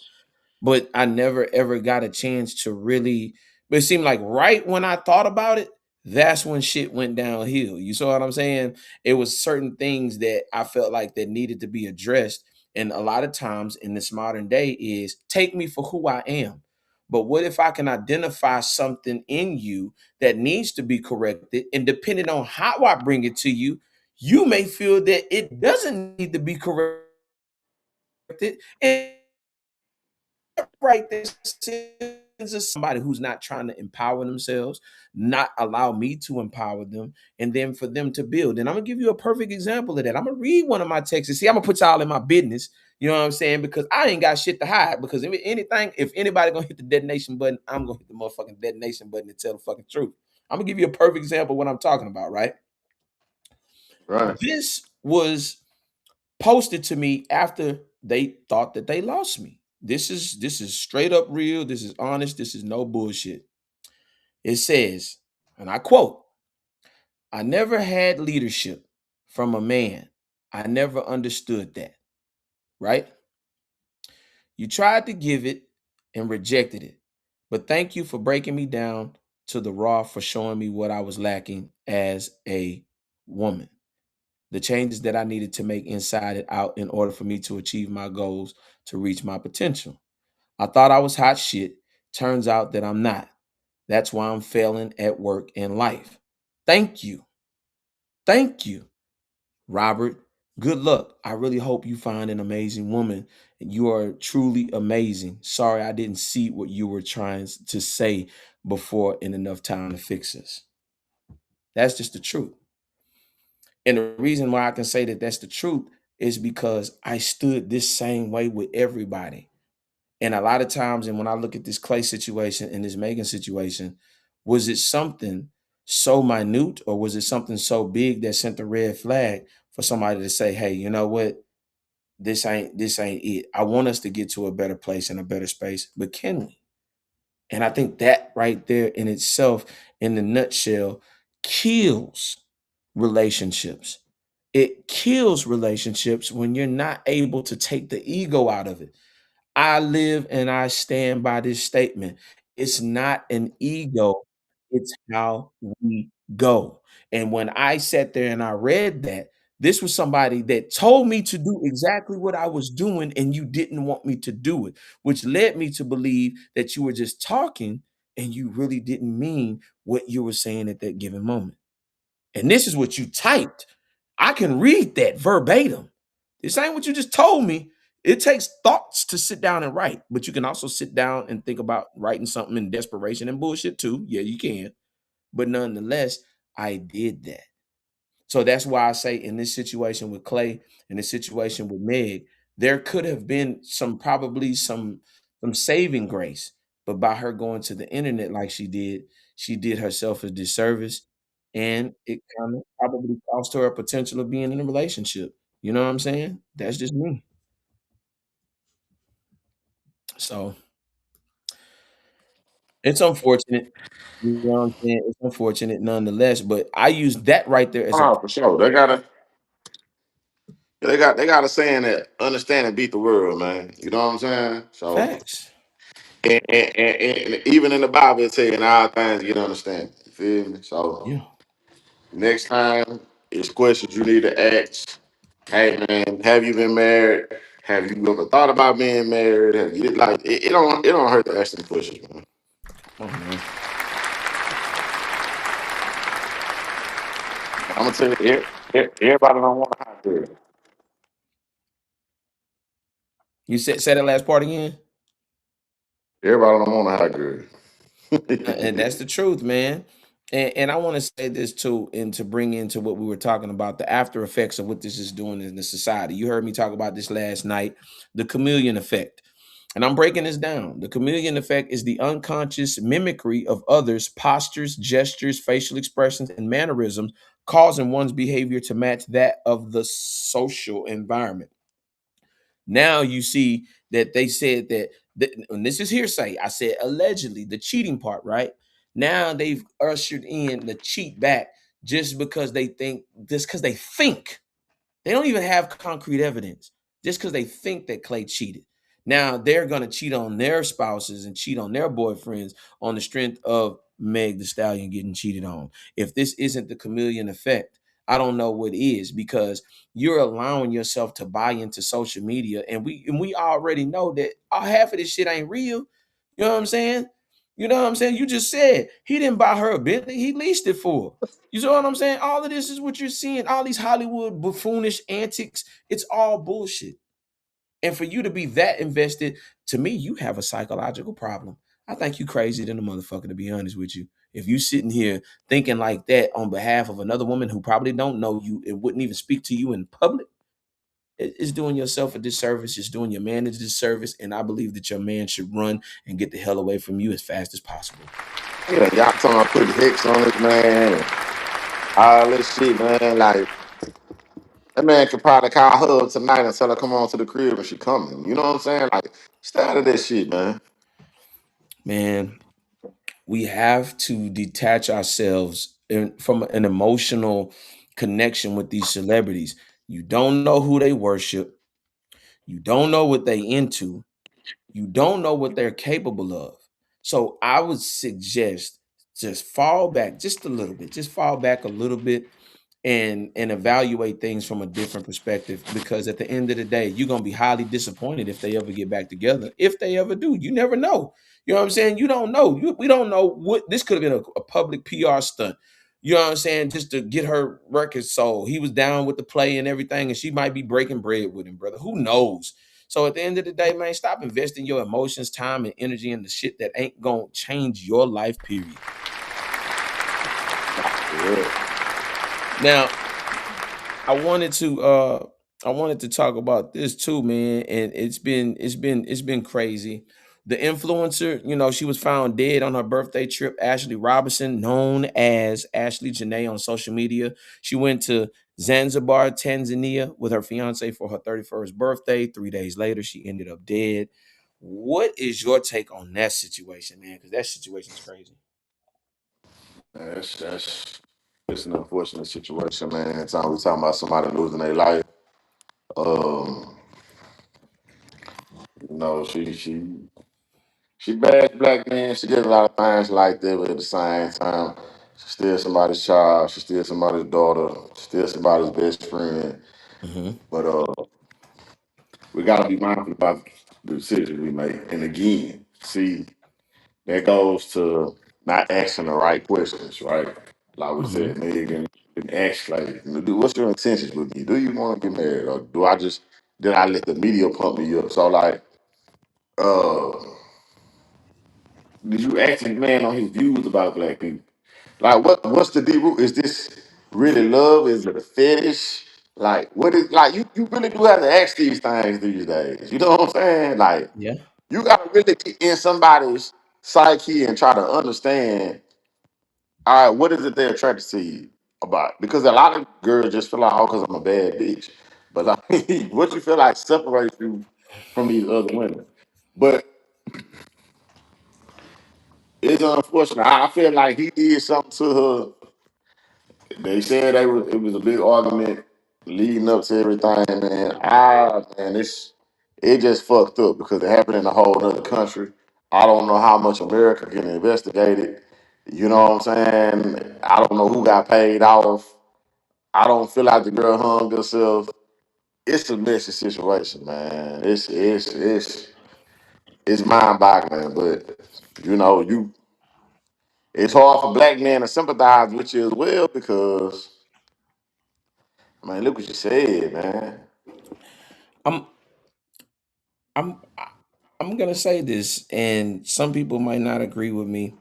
but I never ever got a chance to really. But it seemed like right when I thought about it, that's when shit went downhill. You saw what I'm saying? It was certain things that I felt like that needed to be addressed. And a lot of times in this modern day is take me for who I am. But what if I can identify something in you that needs to be corrected? And depending on how I bring it to you, you may feel that it doesn't need to be corrected. And right there sends us somebody who's not trying to empower themselves, not allow me to empower them, and then for them to build. And I'm gonna give you a perfect example of that. I'm gonna read one of my texts. See, I'm gonna put y'all in my business. You know what I'm saying? Because I ain't got shit to hide. Because if anything, if anybody gonna hit the detonation button, I'm gonna hit the motherfucking detonation button and tell the fucking truth. I'm gonna give you a perfect example of what I'm talking about, right? Right. This was posted to me after they thought that they lost me. This is straight up real. This is honest. This is no bullshit. It says, and I quote, I never had leadership from a man. I never understood that, right? You tried to give it and rejected it. But thank you for breaking me down to the raw, for showing me what I was lacking as a woman. The changes that I needed to make inside and out in order for me to achieve my goals, to reach my potential. I thought I was hot shit. Turns out that I'm not. That's why I'm failing at work and life. Thank you. Thank you, Robert. Good luck. I really hope you find an amazing woman. And you are truly amazing. Sorry I didn't see what you were trying to say before in enough time to fix us. That's just the truth. And the reason why I can say that that's the truth is because I stood this same way with everybody. And a lot of times, and when I look at this Clay situation and this Megan situation, was it something so minute or was it something so big that sent a red flag for somebody to say, hey, you know what? This ain't it. I want us to get to a better place and a better space, but can we? And I think that right there in itself, in the nutshell, kills relationships. It kills relationships when you're not able to take the ego out of it. I live and I stand by this statement. It's not an ego, it's how we go. And when I sat there and I read that, this was somebody that told me to do exactly what I was doing, and you didn't want me to do it, which led me to believe that you were just talking and you really didn't mean what you were saying at that given moment. And this is what you typed. I can read that verbatim. This ain't what you just told me. It takes thoughts to sit down and write, but you can also sit down and think about writing something in desperation and bullshit too. Yeah, you can. But nonetheless, I did that. So that's why I say in this situation with Clay and this situation with Meg, there could have been probably some saving grace. But by her going to the internet like she did herself a disservice. And it kind of probably cost her a potential of being in a relationship. You know what I'm saying? That's just me. So it's unfortunate. You know what I'm saying? It's unfortunate nonetheless. But I use that right there as a Oh, for sure. They got a saying that understand and beat the world, man. You know what I'm saying? So facts. and even in the Bible it tell you in all things get understanding. You feel me? So Yeah. next time it's questions you need to ask. Hey man, have you been married? Have you ever thought about being married? Have you like it don't hurt to ask them questions, man. Oh man. I'm gonna tell you, Everybody don't want a hot girl. You said say that last part again. Everybody don't want a hot girl. And that's the truth, man. And I want to say this too, and to bring into what we were talking about, the after effects of what this is doing in the society. You heard me talk about this last night, the chameleon effect. And I'm breaking this down. The chameleon effect is the unconscious mimicry of others' postures, gestures, facial expressions, and mannerisms, causing one's behavior to match that of the social environment. Now you see that they said that, and this is hearsay. I said allegedly, the cheating part, right? Now they've ushered in the cheat back just because they think they don't even have concrete evidence, just because they think that Clay cheated. Now they're going to cheat on their spouses and cheat on their boyfriends on the strength of Meg the Stallion getting cheated on. If this isn't the chameleon effect, I don't know what is, because you're allowing yourself to buy into social media, and we already know that half of this shit ain't real. You know what I'm saying? You know what I'm saying? You just said he didn't buy her a Bentley, he leased it for her. You know what I'm saying? All of this is what you're seeing. All these Hollywood buffoonish antics, it's all bullshit. And for you to be that invested, to me, you have a psychological problem. I think you crazy than a motherfucker, to be honest with you. If you sitting here thinking like that on behalf of another woman who probably don't know you and wouldn't even speak to you in public, it's doing yourself a disservice. It's doing your man a disservice. And I believe that your man should run and get the hell away from you as fast as possible. Yeah, y'all talking about putting hicks on this man. All this shit, man. Like, that man could probably call her up tonight and tell her come on to the crib and she coming. You know what I'm saying? Like, stay out of this shit, man. Man, we have to detach ourselves from an emotional connection with these celebrities. You don't know who they worship. You don't know what they into. You don't know what they're capable of. So I would suggest just fall back just a little bit. Just fall back a little bit and evaluate things from a different perspective, because at the end of the day you're going to be highly disappointed if they ever get back together, if they ever do. You never know. You know what I'm saying? You don't know. We don't know what this could have been, a public PR stunt. You know what I'm saying? Just to get her record sold. He was down with the play and everything, and she might be breaking bread with him, brother. Who knows? So at the end of the day, man, stop investing your emotions, time, and energy in the shit that ain't gonna change your life, period. Yeah. Now, I wanted to talk about this too, man, and it's been crazy. The influencer, she was found dead on her birthday trip. Ashley Robinson, known as Ashley Janae on social media, she went to Zanzibar, Tanzania, with her fiance for her 31st birthday. 3 days later, she ended up dead. What is your take on that situation, man? Because that situation is crazy. That's it's an unfortunate situation, man. Anytime we talking about somebody losing their life, um, she bad black man. She did a lot of things like that, but at the same time, she's still somebody's child. She's still somebody's daughter. She's still somebody's best friend. Hmm. But we gotta be mindful about the decisions we make. And again, see, that goes to not asking the right questions, right? Like we Hmm. said, Megan, and ask like, what's your intentions with me? Do you want to get married, or do I just did I let the media pump me up? So like, uh, did you ask the man on his views about black people? Like, what's the deep root? Is this really love? Is it a fetish? Like, what is like? You really do have to ask these things these days. You know what I'm saying? Like, Yeah. you gotta really get in somebody's psyche and try to understand. All right, what is it they're attracted to you about? Because a lot of girls just feel like, oh, because I'm a bad bitch. But like, what you feel like separates you from these other women? But it's unfortunate. I feel like he did something to her. They said it was a big argument leading up to everything, man. Man, it just fucked up because it happened in a whole other country. I don't know how much America can investigate it. You know what I'm saying? I don't know who got paid off. I don't feel like the girl hung herself. It's a messy situation, man. It's mind boggling, but you know, it's hard for black men to sympathize with you as well because Man, look what you said, man. I'm I'm I'm gonna say this, and some people might not agree with me,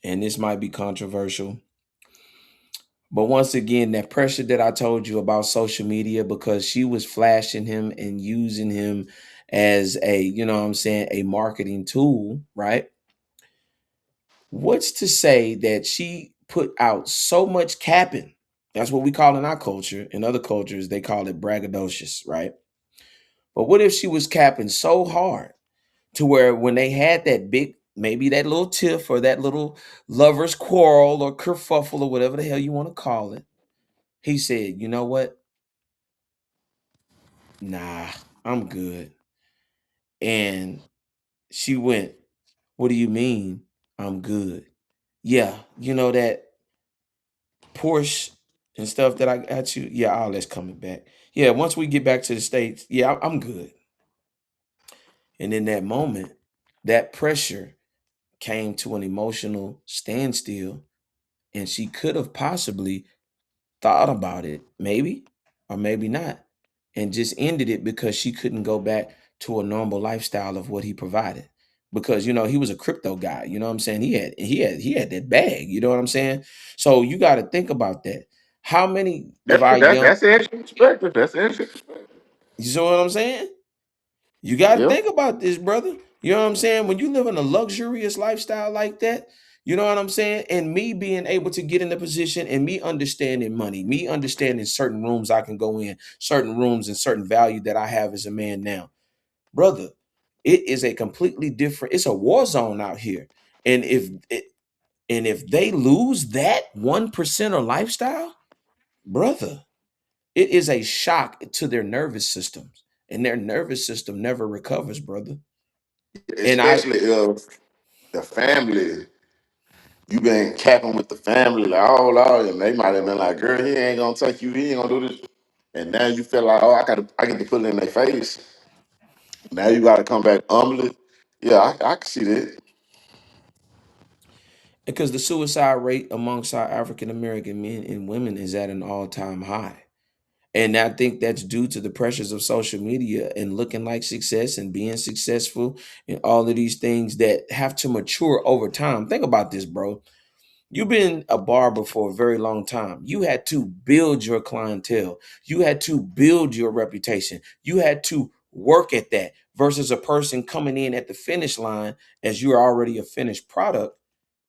and this might be controversial. But once again, that pressure that I told you about social media, because she was flashing him and using him as a, you know what I'm saying, a marketing tool, right? What's to say that she put out so much capping? That's what we call in our culture. In other cultures, they call it braggadocious, right? But what if she was capping so hard to where when they had that big, maybe that little tiff or that little lover's quarrel or kerfuffle or whatever the hell you want to call it, he said, you know what? Nah, I'm good. And she went, what do you mean I'm good? Yeah, you know that Porsche and stuff that I got you. Yeah, all that's coming back. Yeah, once we get back to the States, yeah, I'm good. And in that moment, that pressure came to an emotional standstill, and she could have possibly thought about it, maybe or maybe not, and just ended it because she couldn't go back to a normal lifestyle of what he provided. Because he was a crypto guy, you know what I'm saying? He had that bag, you know what I'm saying? So you got to think about that. How many of That's our that, young, that's the extra perspective. That's the extra perspective. you see what I'm saying? You got to Yep. think about this, brother. You know what I'm saying? When you live in a luxurious lifestyle like that, you know what I'm saying? And me being able to get in the position and me understanding money, me understanding certain rooms I can go in, certain rooms and certain value that I have as a man now. Brother, it is a completely different, it's a war zone out here. And if they lose that 1% or lifestyle, brother, it is a shock to their nervous systems. And their nervous system never recovers, brother. And I Especially if the family, you been capping with the family like all out, and they might have been like, "Girl, he ain't gonna take you. He ain't gonna do this." And now you feel like, "Oh, I get to put it in their face." Now you got to come back humbly. Yeah, I can see that. because the suicide rate amongst our African American men and women is at an all-time high. And I think that's due to the pressures of social media and looking like success and being successful and all of these things that have to mature over time. Think about this, bro. You've been a barber for a very long time. You had to build your clientele. You had to build your reputation. You had to work at that versus a person coming in at the finish line as you're already a finished product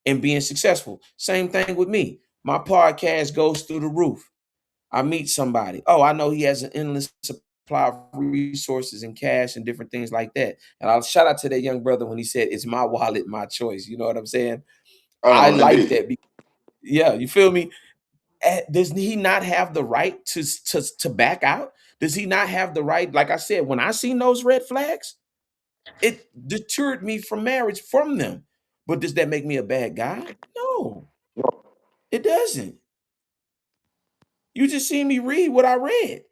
and being successful. Same thing with me. My podcast goes through the roof. I meet somebody. Oh, I know he has an endless supply of resources and cash and different things like that. And I'll shout out to that young brother when he said, "It's my wallet, my choice." You know what I'm saying? I like Indeed. that. Yeah, you feel me? Does he not have the right to back out? Does he not have the right? Like I said, when I seen those red flags, it deterred me from marriage from them. But does that make me a bad guy? No, it doesn't. You just seen me read what I read.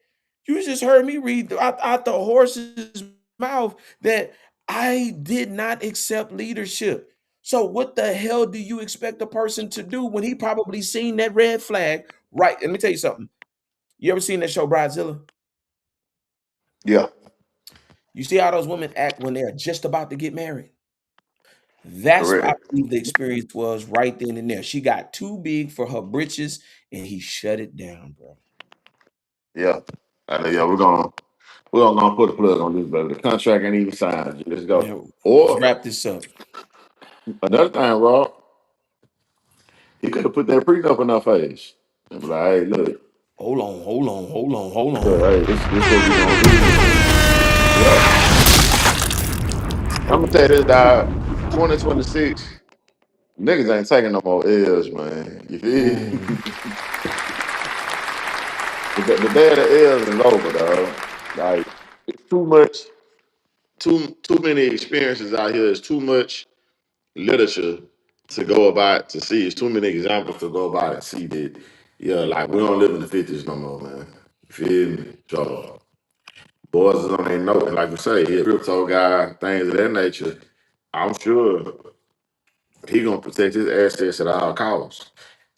You just heard me read out the horse's mouth that I did not accept leadership. So what the hell do you expect a person to do when he probably seen that red flag? Right. Let me tell you something. You ever seen that show Bridezilla? Yeah, You see how those women act when they're just about to get married? That's what I correct. believe the experience was right then and there. She got too big for her britches and he shut it down, bro. Yeah, yeah. We're gonna put a plug on this, baby. The contract ain't even signed. Let's go. Man, let's Or wrap this up. another thing, Rob, he could have put that prenup in our face and be like, "Hey, look, Hold on. hey, this what we gonna do." Yeah, I'm gonna tell you this, dog. 2026, niggas ain't taking no more L's, man. You Mm. feel? The day of the L's is over, dog. Like it's too much, too many experiences out here. It's too much literature to go about to see. It's too many examples to go about and see that. Yeah, like we don't live in the 50s no more, man. You feel me? So boys is on their note, and like we say, he a crypto guy, things of that nature. I'm sure he gonna protect his assets at all costs.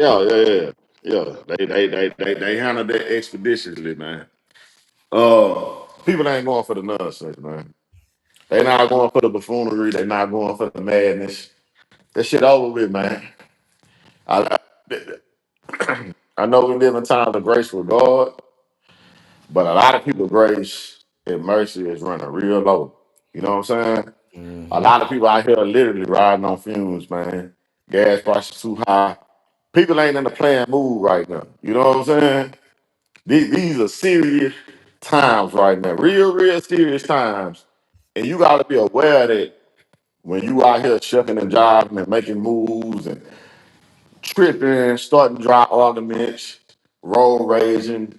Yeah. They handle that expeditiously, man. People ain't going for the nonsense, man. They not going for the buffoonery. They not going for the madness. That shit over with, man. I, I know we live in times of grace with God, but a lot of people grace and mercy is running real low. You know what I'm saying? A Mm-hmm. lot of people out here are literally riding on fumes, man. Gas prices too high. People ain't in the playing mood right now. You know what I'm saying? These are serious times right now. Real serious times. And you got to be aware that when you out here shucking and jiving and making moves and tripping, starting dry arguments, road raging,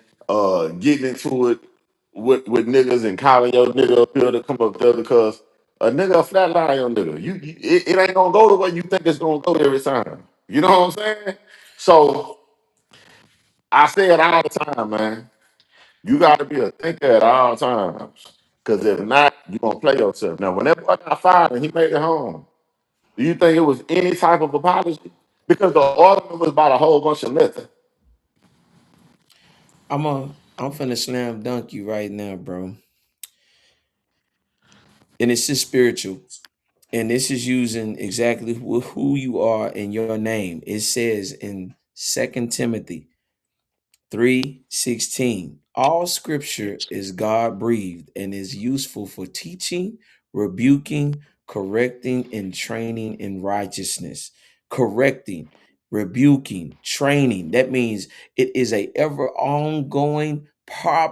getting into it with niggas and calling your nigga up here to come up there because a nigga a flatline your nigga. It ain't gonna go the way you think it's gonna go every time. You know what I'm saying? So I say it all the time, man. You gotta be a thinker at all times. Cause if not, you're gonna play yourself. Now, when that boy got fired and he made it home, do you think it was any type of apology? Because the argument was about a whole bunch of nothing. I'm finna slam dunk you right now, bro. And it's just spiritual. And this is using exactly who you are in your name. It says in Second Timothy 3:16, all scripture is God breathed and is useful for teaching, rebuking, correcting, and training in righteousness. Correcting, rebuking, training. That means it is a ever ongoing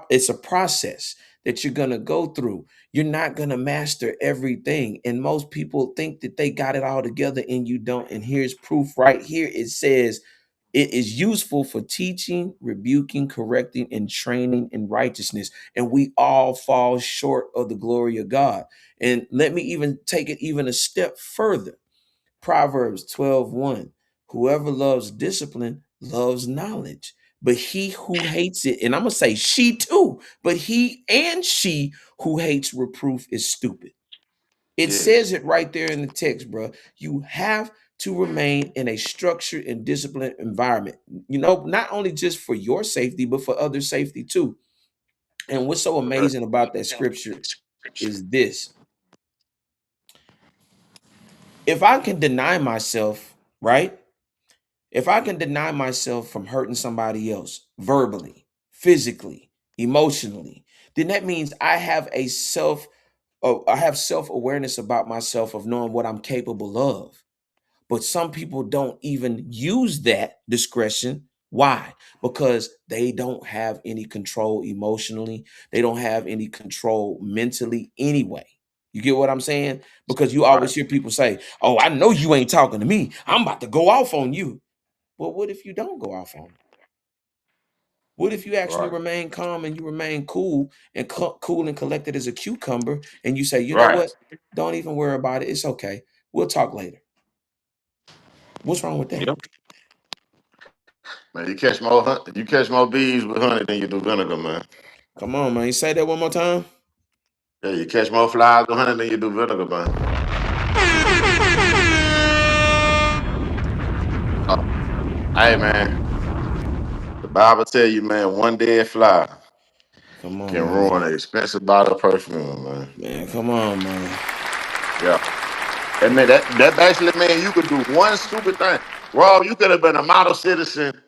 it's a process that you're gonna go through. You're not gonna master everything. And most people think that they got it all together and you don't. And here's proof right here. It says it is useful for teaching, rebuking, correcting, and training in righteousness. And we all fall short of the glory of God. And let me even take it even a step further. Proverbs 12:1. Whoever loves discipline loves knowledge. But he who hates it, and I'm going to say she too, but he and she who hates reproof is stupid. It Yes. says it right there in the text, bro. You have to remain in a structured and disciplined environment. Not only just for your safety, but for other safety too. And what's so amazing about that scripture is this. If I can deny myself, right? If I can deny myself from hurting somebody else verbally, physically, emotionally, then that means I have self-awareness about myself of knowing what I'm capable of. But some people don't even use that discretion. Why? Because they don't have any control emotionally. They don't have any control mentally anyway. You get what I'm saying? Because you Right. always hear people say, "Oh, I know you ain't talking to me. I'm about to go off on you." Well, what if you don't go off on them? What if you actually Right. remain calm and you remain cool and cool and collected as a cucumber and you say, "You know Right. what? Don't even worry about it. It's okay. We'll talk later." What's wrong with that? Yep. Man, you catch more bees with honey than you do vinegar, man. Come on, man. You say that one more time. Yeah, you catch more flies with honey than you do vinegar, man. Uh, hey, man, the Bible tell you, man, one dead fly Come on, can man. ruin an expensive bottle of perfume, man. Man, come on, man. Yeah. And man, that basically means you could do one stupid thing. Rob, you could have been a model citizen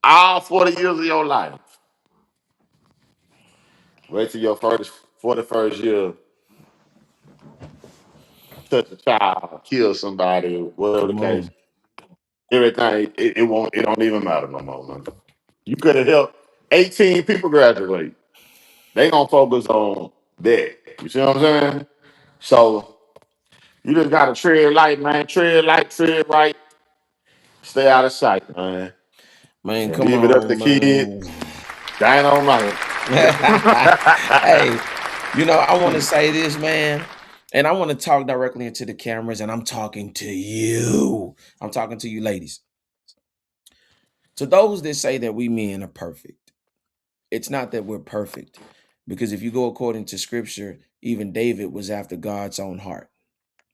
all 40 years of your life. Wait till your 41st year, touch a child, kill somebody, whatever the Come case. on. Everything, it don't even matter no more, man. You could have helped 18 people graduate. They gonna focus on that. You see what I'm saying? So you just gotta tread light, man. Tread light, tread right. Stay out of sight, man. Man, And come leave it up to on, kids. man. Dynamite. Hey, I want to say this, man. And I want to talk directly into the cameras, and I'm talking to you. I'm talking to you, ladies. To those that say that we men are perfect, it's not that we're perfect. Because if you go according to scripture, even David was after God's own heart.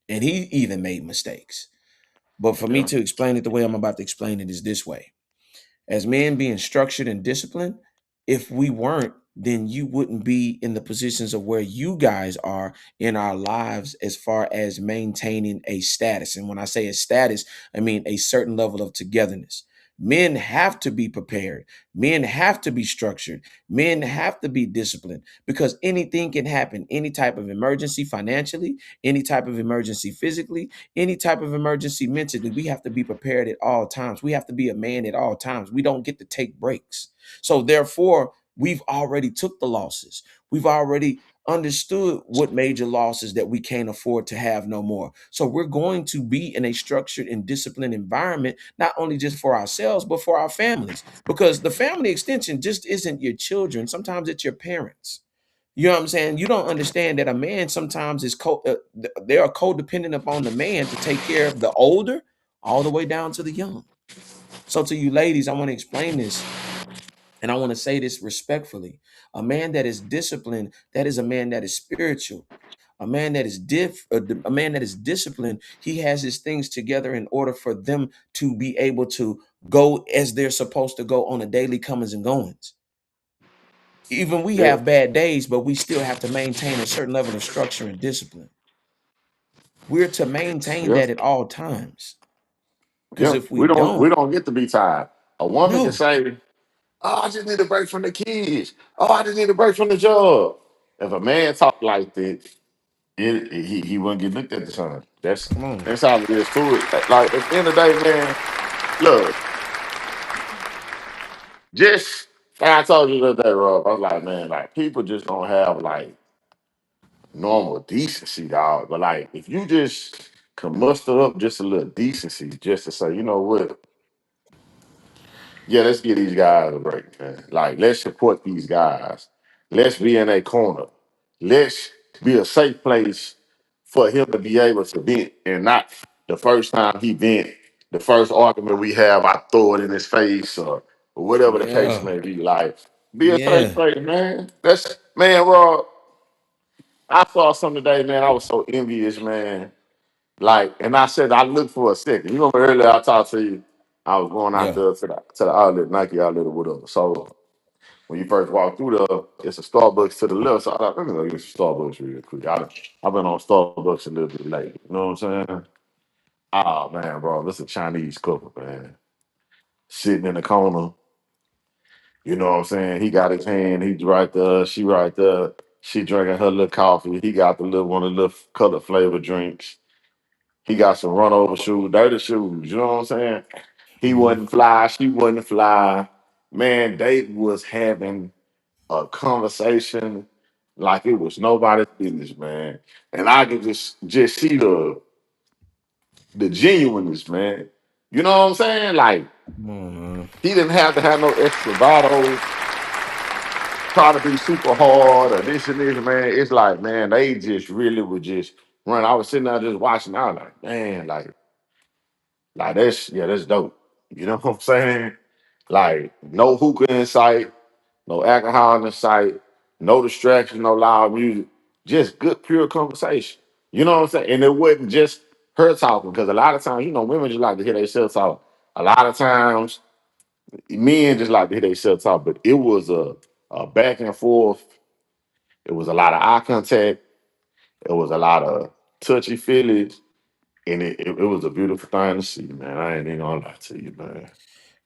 And he even made mistakes. But for me Yeah. to explain it the way I'm about to explain it is this way. as men being structured and disciplined, if we weren't, then you wouldn't be in the positions of where you guys are in our lives as far as maintaining a status. And when I say a status, I mean a certain level of togetherness. Men have to be prepared. Men have to be structured. Men have to be disciplined because anything can happen. Any type of emergency financially, any type of emergency physically, any type of emergency mentally, we have to be prepared at all times. We have to be a man at all times. We don't get to take breaks. So therefore, we've already took the losses. We've already understood what major losses that we can't afford to have no more. So we're going to be in a structured and disciplined environment, not only just for ourselves, but for our families, because the family extension just isn't your children. Sometimes it's your parents. You know what I'm saying? You don't understand that a man sometimes is they are codependent upon the man to take care of the older all the way down to the young. So to you ladies, I want to explain this, and I want to say this respectfully. A man that is disciplined, that is a man that is spiritual. A man that is a man that is disciplined, he has his things together in order for them to be able to go as they're supposed to go on a daily comings and goings. Even we Yeah, have bad days, but we still have to maintain a certain level of structure and discipline. We're to maintain yeah, that at all times. Because yeah. if we We don't get to be tired. A woman can no, say, "Oh, I just need a break from the kids. Oh, I just need a break from the job." If a man talk like that, he wouldn't get looked at the sun. That's come on. that's all it is to it. Like at the end of the day, man, look, just like I told you the other day, Rob. I was like, man, like people just don't have like normal decency, dog. But like if you just can muster up just a little decency, just to say, you know what? Yeah, let's give these guys a break, man. Like, let's support these guys. Let's be in a corner. Let's be a safe place for him to be able to vent and not the first time he vent, the first argument we have, I throw it in his face or whatever the case Yeah. may be. Like, be a safe Yeah. place, man. That's man, Rob. I saw something today, man. I was so envious, man. Like, and I said I looked for a second. You remember earlier I talked to you. I was going out Yeah. there to the outlet, Nike outlet or whatever. So when you first walk through there, it's a Starbucks to the left. So I thought, let me go get some Starbucks real quick. I've been on Starbucks a little bit late. You know what I'm saying? Oh man, bro, this is a Chinese couple, man. Sitting in the corner. You know what I'm saying? He got his hand, he's right there, she right there. She drinking her little coffee. He got the little one of the little color flavor drinks. He got some run over shoes, dirty shoes. You know what I'm saying? He Mhm. wasn't fly. She wasn't fly. Man, they was having a conversation like it was nobody's business, man. And I could just see the genuineness, man. You know what I'm saying? Like Come on, man. he didn't have to have no extra bravado, try to be super hard or this and this, man. It's like, man, they just really would just run. I was sitting there just watching. I was like, man, like that's dope. You know what I'm saying? Like no hookah in sight, no alcohol in sight, no distraction, no loud music, just good pure conversation. You know what I'm saying? And it wasn't just her talking because a lot of times, women just like to hear themselves talk. A lot of times, men just like to hear themselves talk. But it was a back and forth. It was a lot of eye contact. It was a lot of touchy feelings. And it was a beautiful thing to see, man. I ain't even gonna lie to you, man.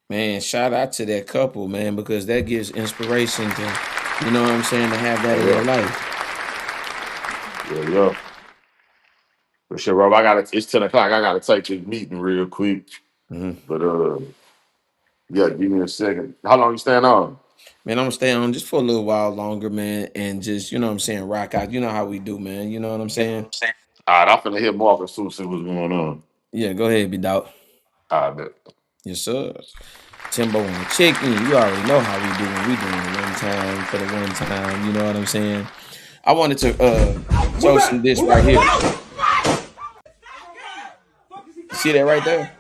Man, shout out to that couple, man, because that gives inspiration to, you know what I'm saying, to have that Oh in yeah, your life. yeah, yeah. For sure, Rob. It's 10 o'clock. I gotta take this meeting real quick. Mhm. But yeah, give me a second. How long you staying on? Man, I'm gonna stay on just for a little while longer, man, and just, you know what I'm saying, rock out. You know how we do, man. You know what I'm saying? All right, I'm finna hit Marcus too, see what's going on. Yeah, go ahead, be doubt. All right, bet. Yes, sir. Timbo on the chicken. You already know how we do when we doing it one time for the one time. You know what I'm saying? I wanted to show some this right here. See that right there?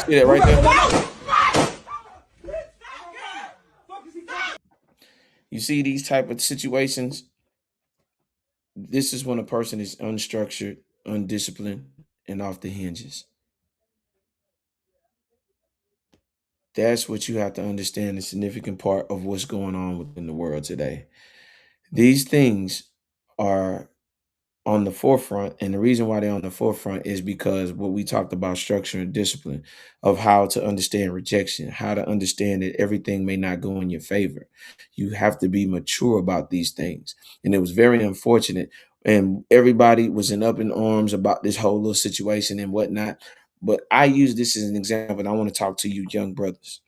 See that right there? You see these type of situations? This is when a person is unstructured, undisciplined, and off the hinges. That's what you have to understand, the significant part of what's going on within the world today. These things are on the forefront, and the reason why they're on the forefront is because what we talked about, structure and discipline, of how to understand rejection, how to understand that everything may not go in your favor. You have to be mature about these things. And it was very unfortunate, and everybody was in up in arms about this whole little situation and whatnot. But I use this as an example, and I want to talk to you young brothers.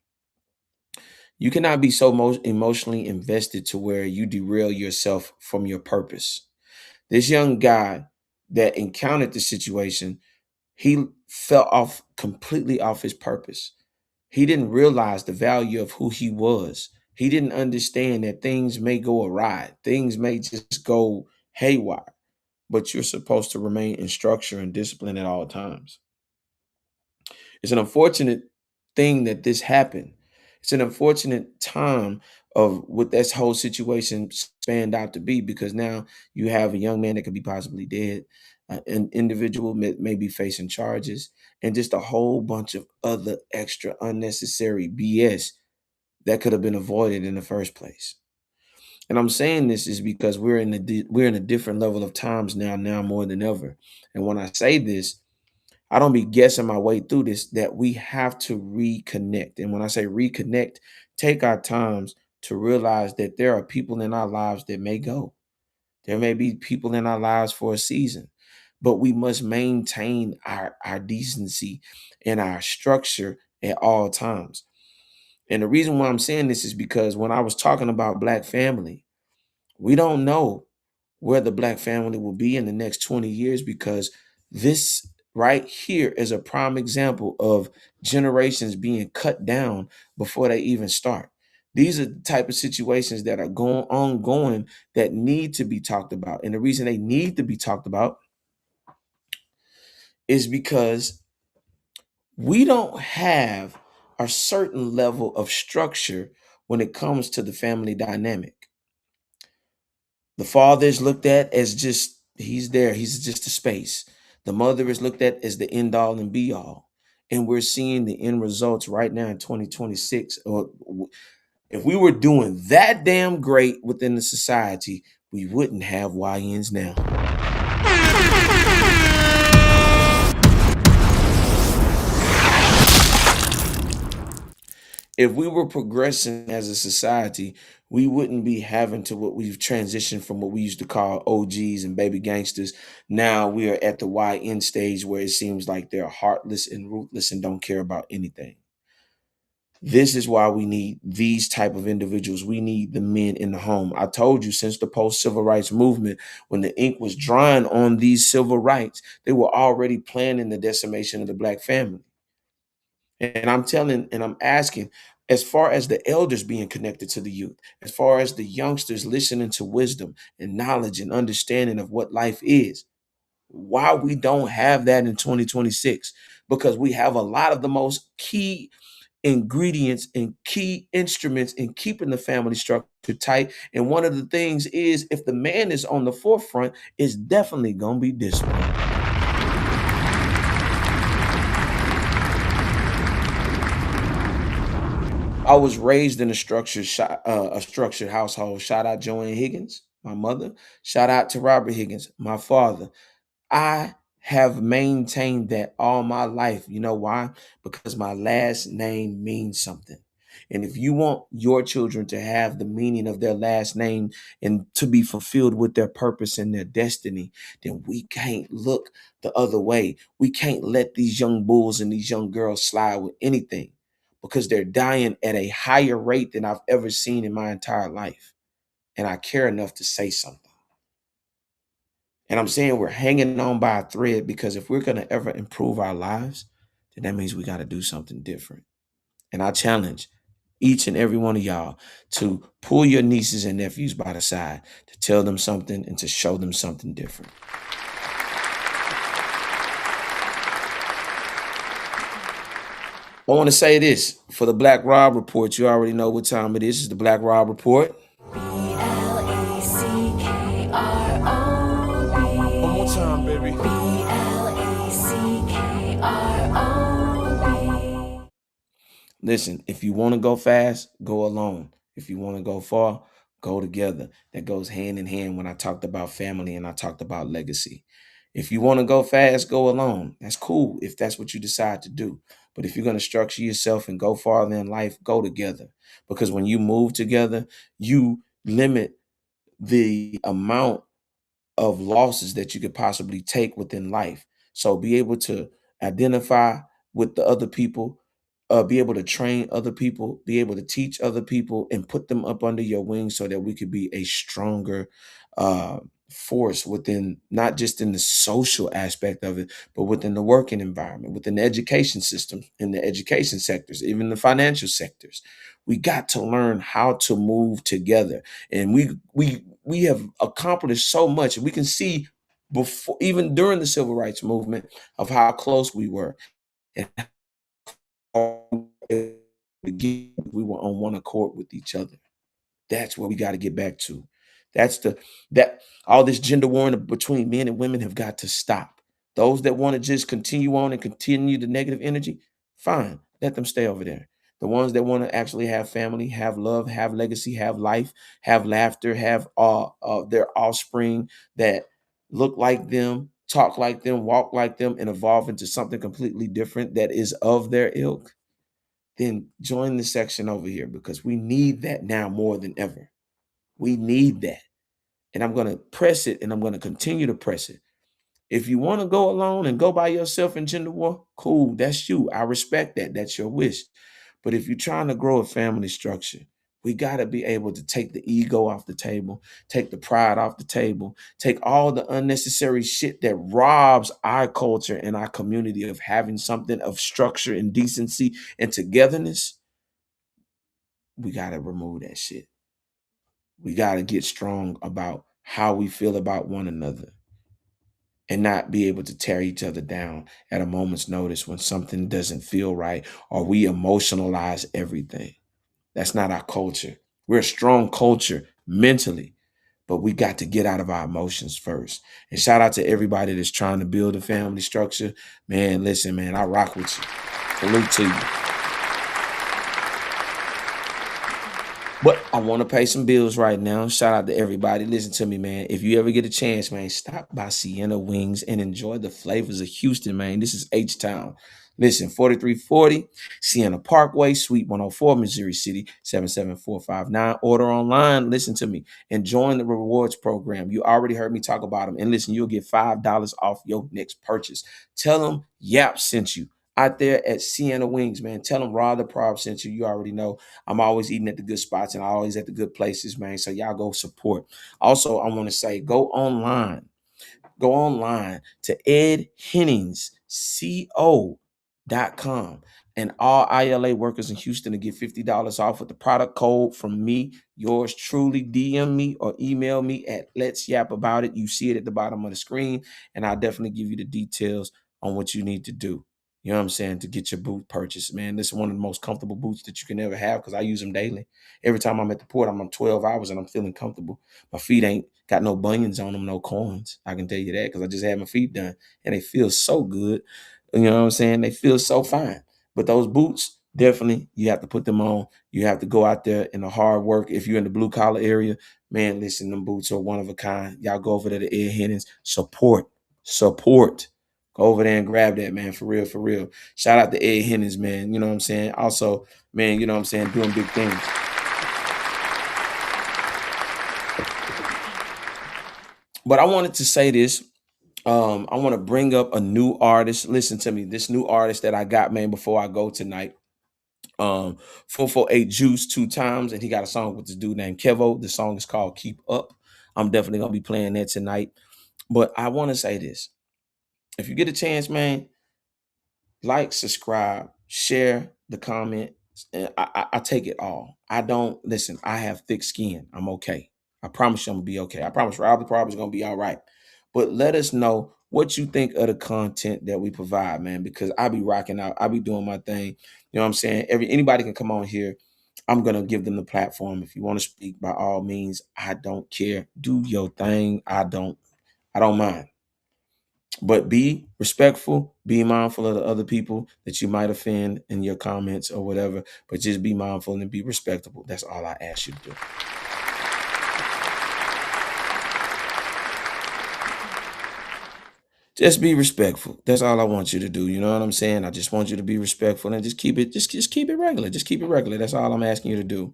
You cannot be so emotionally invested to where you derail yourself from your purpose. This young guy that encountered the situation, he fell off completely off his purpose. He didn't realize the value of who he was. He didn't understand that things may go awry, things may just go haywire, but you're supposed to remain in structure and discipline at all times. It's an unfortunate thing that this happened. It's an unfortunate time of what this whole situation spanned out to be, because now you have a young man that could be possibly dead, an individual may be facing charges, and just a whole bunch of other extra unnecessary BS that could have been avoided in the first place. And I'm saying this is because we're in a different level of times now more than ever. And when I say this, I don't be guessing my way through this, that we have to reconnect. And when I say reconnect, take our times to realize that there are people in our lives that may go. There may be people in our lives for a season, but we must maintain our decency and our structure at all times. And the reason why I'm saying this is because when I was talking about Black family, we don't know where the Black family will be in the next 20 years, because this right here is a prime example of generations being cut down before they even start. These are the type of situations that are going ongoing that need to be talked about. And the reason they need to be talked about is because we don't have a certain level of structure when it comes to the family dynamic. The father is looked at as just, he's there, he's just a space. The mother is looked at as the end all and be all. And we're seeing the end results right now in 2026. If we were doing that damn great within the society, we wouldn't have YNs now. If we were progressing as a society, we wouldn't be having to what we've transitioned from, what we used to call OGs and baby gangsters. Now we are at the YN stage where it seems like they're heartless and ruthless and don't care about anything. This is why we need these type of individuals. We need the men in the home. I told you, since the post-civil rights movement, when the ink was drying on these civil rights, they were already planning the decimation of the Black family. And I'm telling and I'm asking, as far as the elders being connected to the youth, as far as the youngsters listening to wisdom and knowledge and understanding of what life is, why we don't have that in 2026? Because we have a lot of the most key ingredients and key instruments in keeping the family structure tight. And one of the things is, if the man is on the forefront, it's definitely going to be discipline. I was raised in a structured household. Shout out Joanne Higgins, my mother. Shout out to Robert Higgins, my father. I have maintained that all my life. You know why? Because my last name means something. And if you want your children to have the meaning of their last name and to be fulfilled with their purpose and their destiny, then we can't look the other way. We can't let these young bulls and these young girls slide with anything, because they're dying at a higher rate than I've ever seen in my entire life. And I care enough to say something. And I'm saying we're hanging on by a thread, because if we're going to ever improve our lives, then that means we got to do something different. And I challenge each and every one of y'all to pull your nieces and nephews by the side, to tell them something and to show them something different. I want to say this for the Black Rob Report. You already know what time it is. It's the Black Rob Report. One more time, baby. Listen, if you want to go fast, go alone. If you want to go far, go together. That goes hand in hand when I talked about family and I talked about legacy. If you want to go fast, go alone. That's cool if that's what you decide to do. But if you're going to structure yourself and go farther in life, go together. Because when you move together, you limit the amount of losses that you could possibly take within life. So be able to identify with the other people, be able to train other people, be able to teach other people, and put them up under your wings so that we could be a stronger uh, force within, not just in the social aspect of it, but within the working environment, within the education system, in the education sectors, even the financial sectors. We got to learn how to move together, and we have accomplished so much. We can see before, even during the civil rights movement, of how close we were, and how we were on one accord with each other. That's where we got to get back to. That all this gender war between men and women have got to stop. Those that want to just continue on and continue the negative energy, fine, let them stay over there. The ones that want to actually have family, have love, have legacy, have life, have laughter, have their offspring that look like them, talk like them, walk like them, and evolve into something completely different that is of their ilk, then join the section over here, because we need that now more than ever. We need that. And I'm going to press it, and I'm going to continue to press it. If you want to go alone and go by yourself in gender war, cool. That's you. I respect that. That's your wish. But if you're trying to grow a family structure, we got to be able to take the ego off the table, take the pride off the table, take all the unnecessary shit that robs our culture and our community of having something of structure and decency and togetherness. We got to remove that shit. We got to get strong about how we feel about one another and not be able to tear each other down at a moment's notice when something doesn't feel right, or we emotionalize everything. That's not our culture. We're a strong culture mentally, but we got to get out of our emotions first. And shout out to everybody that's trying to build a family structure. Man, listen, man, I rock with you. Salute to you. But I want to pay some bills right now. Shout out to everybody. Listen to me, man. If you ever get a chance, man, stop by Sienna Wings and enjoy the flavors of Houston, man. This is H-Town. Listen, 4340 Sienna Parkway, Suite 104, Missouri City, 77459. Order online. Listen to me. And join the rewards program. You already heard me talk about them. And listen, you'll get $5 off your next purchase. Tell them Yap sent you. Out there at Sienna Wings, man. Tell them Rod the Prob sent you. You already know. I'm always eating at the good spots and always at the good places, man. So y'all go support. Also, I want to say go online to edhenningsco.com. And all ILA workers in Houston to get $50 off with the product code from me, yours truly. DM me or email me at Let's Yap About It. You see it at the bottom of the screen, and I'll definitely give you the details on what you need to do. You know what I'm saying? To get your boot purchased, man. This is one of the most comfortable boots that you can ever have, because I use them daily. Every time I'm at the port, I'm on 12 hours and I'm feeling comfortable. My feet ain't got no bunions on them, no corns. I can tell you that, because I just had my feet done and they feel so good. You know what I'm saying? They feel so fine. But those boots, definitely, you have to put them on. You have to go out there in the hard work. If you're in the blue collar area, man, listen, them boots are one of a kind. Y'all go over there to Ed Hennings. Support. Go over there and grab that, man, for real, for real. Shout out to Ed Hennings, man. You know what I'm saying? Also, man, you know what I'm saying, doing big things. But I wanted to say this. I want to bring up a new artist. Listen to me. This new artist that I got, man, before I go tonight. 448 Juice 2 times, and he got a song with this dude named Kevo. The song is called Keep Up. I'm definitely going to be playing that tonight. But I want to say this. If you get a chance, man, like, subscribe, share the comment. And I take it all. I don't listen. I have thick skin. I'm okay. I promise you I'm gonna be okay. I promise Rob the Prob is gonna be all right. But let us know what you think of the content that we provide, man, because I be rocking out. I be doing my thing. You know what I'm saying? Anybody can come on here. I'm gonna give them the platform. If you want to speak, by all means, I don't care. Do your thing. I don't mind. But be respectful, be mindful of the other people that you might offend in your comments or whatever, but just be mindful and be respectable. That's all I ask you to do. Just be respectful. That's all I want you to do. You know what I'm saying? I just want you to be respectful and just keep it regular. Just keep it regular. That's all I'm asking you to do.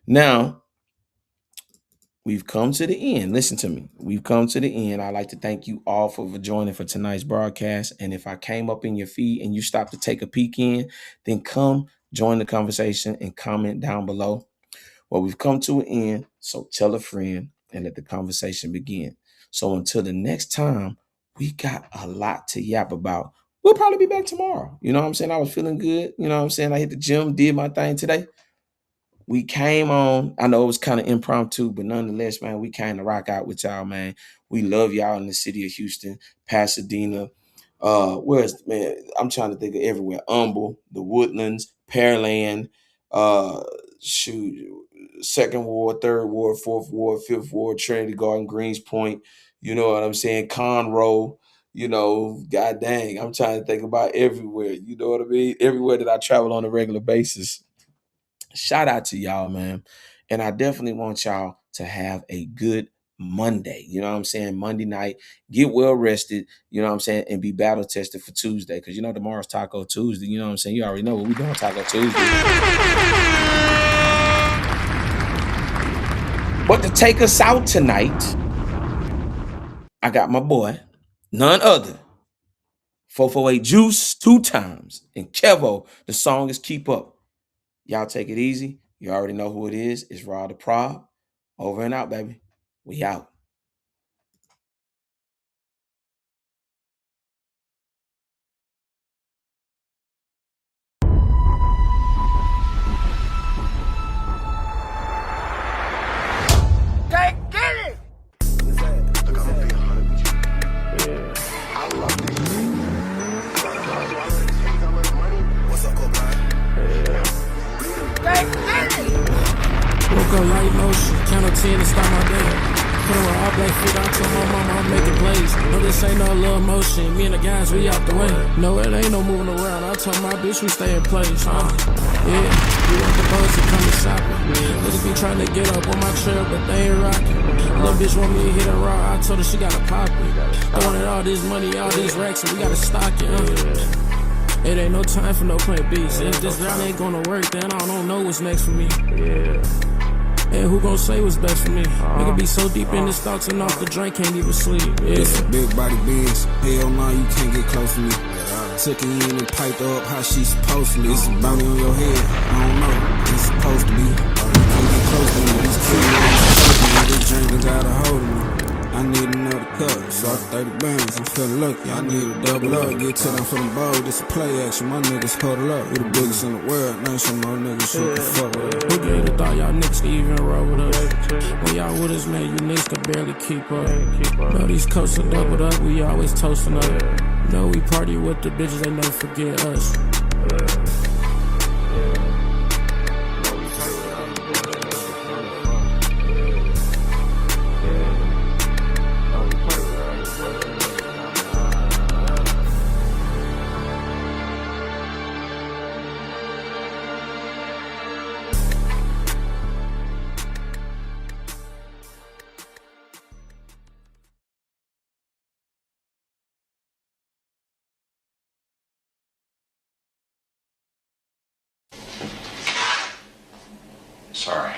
Now, we've come to the end. Listen to me. We've come to the end. I'd like to thank you all for joining for tonight's broadcast. And if I came up in your feed and you stopped to take a peek in, then come join the conversation and comment down below. Well, we've come to an end, so tell a friend and let the conversation begin. So until the next time, we got a lot to yap about. We'll probably be back tomorrow. You know what I'm saying? I was feeling good. You know what I'm saying? I hit the gym, did my thing today. We came on. I know it was kind of impromptu, but nonetheless, man, we came to rock out with y'all, man. We love y'all in the city of Houston, Pasadena. Where's, man, I'm trying to think of everywhere. Humble, the Woodlands, Pearland, Second Ward, Third Ward, Fourth Ward, Fifth Ward, Trinity Garden, Greens Point. You know what I'm saying? Conroe. You know, god dang, I'm trying to think about everywhere. You know what I mean? Everywhere that I travel on a regular basis. Shout out to y'all, man. And I definitely want y'all to have a good Monday. You know what I'm saying? Monday night, get well rested, you know what I'm saying? And be battle tested for Tuesday. Because you know tomorrow's Taco Tuesday. You know what I'm saying? You already know what we're doing Taco Tuesday. But to take us out tonight, I got my boy, none other, 448 Juice 2 times. And Kevo, the song is Keep Up. Y'all take it easy. You already know who it is. It's Raw the Prob. Over and out, baby. We out. Woke up light motion, count of 10 to start my day. Put on all black fit, I told my mama I'm making plays. No, this ain't no little motion, me and the guys, we out the way. No, it ain't no moving around, I told my bitch we stay in place. Yeah, we want the boys to come and shopping. Niggas be trying to get up on my trail, but they ain't rocking. Little bitch want me to hit her raw, I told her she gotta pop it. Throwing all this money, all these racks, and we gotta stock it. It ain't no time for no plan B's. If this round ain't gonna work, then I don't know what's next for me. And who gon' say what's best for me? Nigga be so deep in his thoughts and off the drink, can't even sleep. It's a big body Benz. Hell no, you can't get close to me. Took her in and piped her up how she supposed to be. It's a bounty on your head. I don't know. It's supposed to be. Can't get close to me. These kids, this drink done got a hold of me. I need another cup, so I 30 bands, I'm feeling lucky. I need to double up, get to them for the ball. This a play action, my niggas huddle up. We the biggest in the world, now some more niggas shoot the fuck with us. Who gave the thought y'all niggas can even roll with us? When y'all with us, man, you niggas can barely keep up. Know these coasts are doubled up, we always toasting up. Know we party with the bitches, they never forget us. Sorry.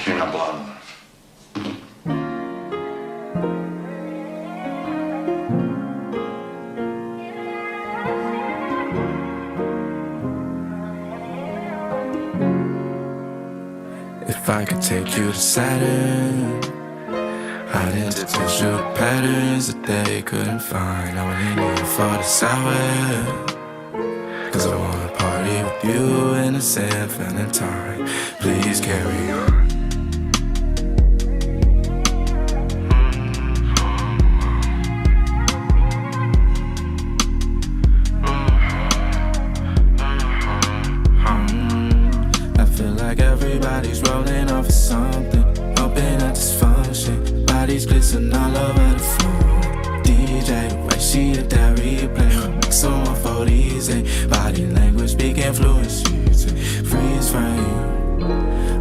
You're not blonde enough. If I could take you to Saturn, I'd introduce you to patterns that they couldn't find. I only need for the sour, 'cause I wanna party with you in the San Valentine. Please carry on. I feel like everybody's rolling off of something, hoping that dysfunction. Bodies glisten all over the floor. fluid sheets and freeze frame.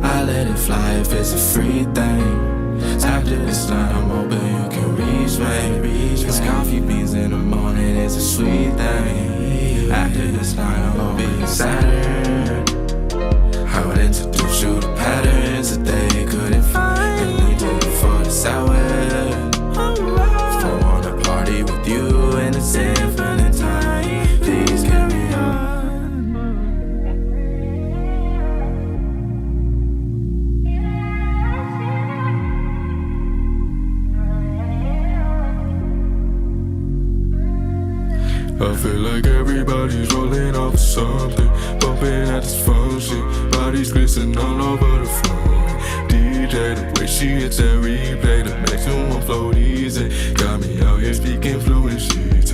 I let it fly if it's a free thing. After this line, I'm hoping you can reach me. It's coffee beans in the morning, it's a sweet thing. After this line, I'm hoping you're Saturn. I would introduce you to patterns that they couldn't find. And leave you for the sour. If I wanna party with you in it's infinite time, please carry on. I feel like everybody's rolling off of something, bumping at this fun shit, bodies glistening all over the floor. DJ, the way she hits that replay, the maximum float easy, got me out here speaking fluent shit.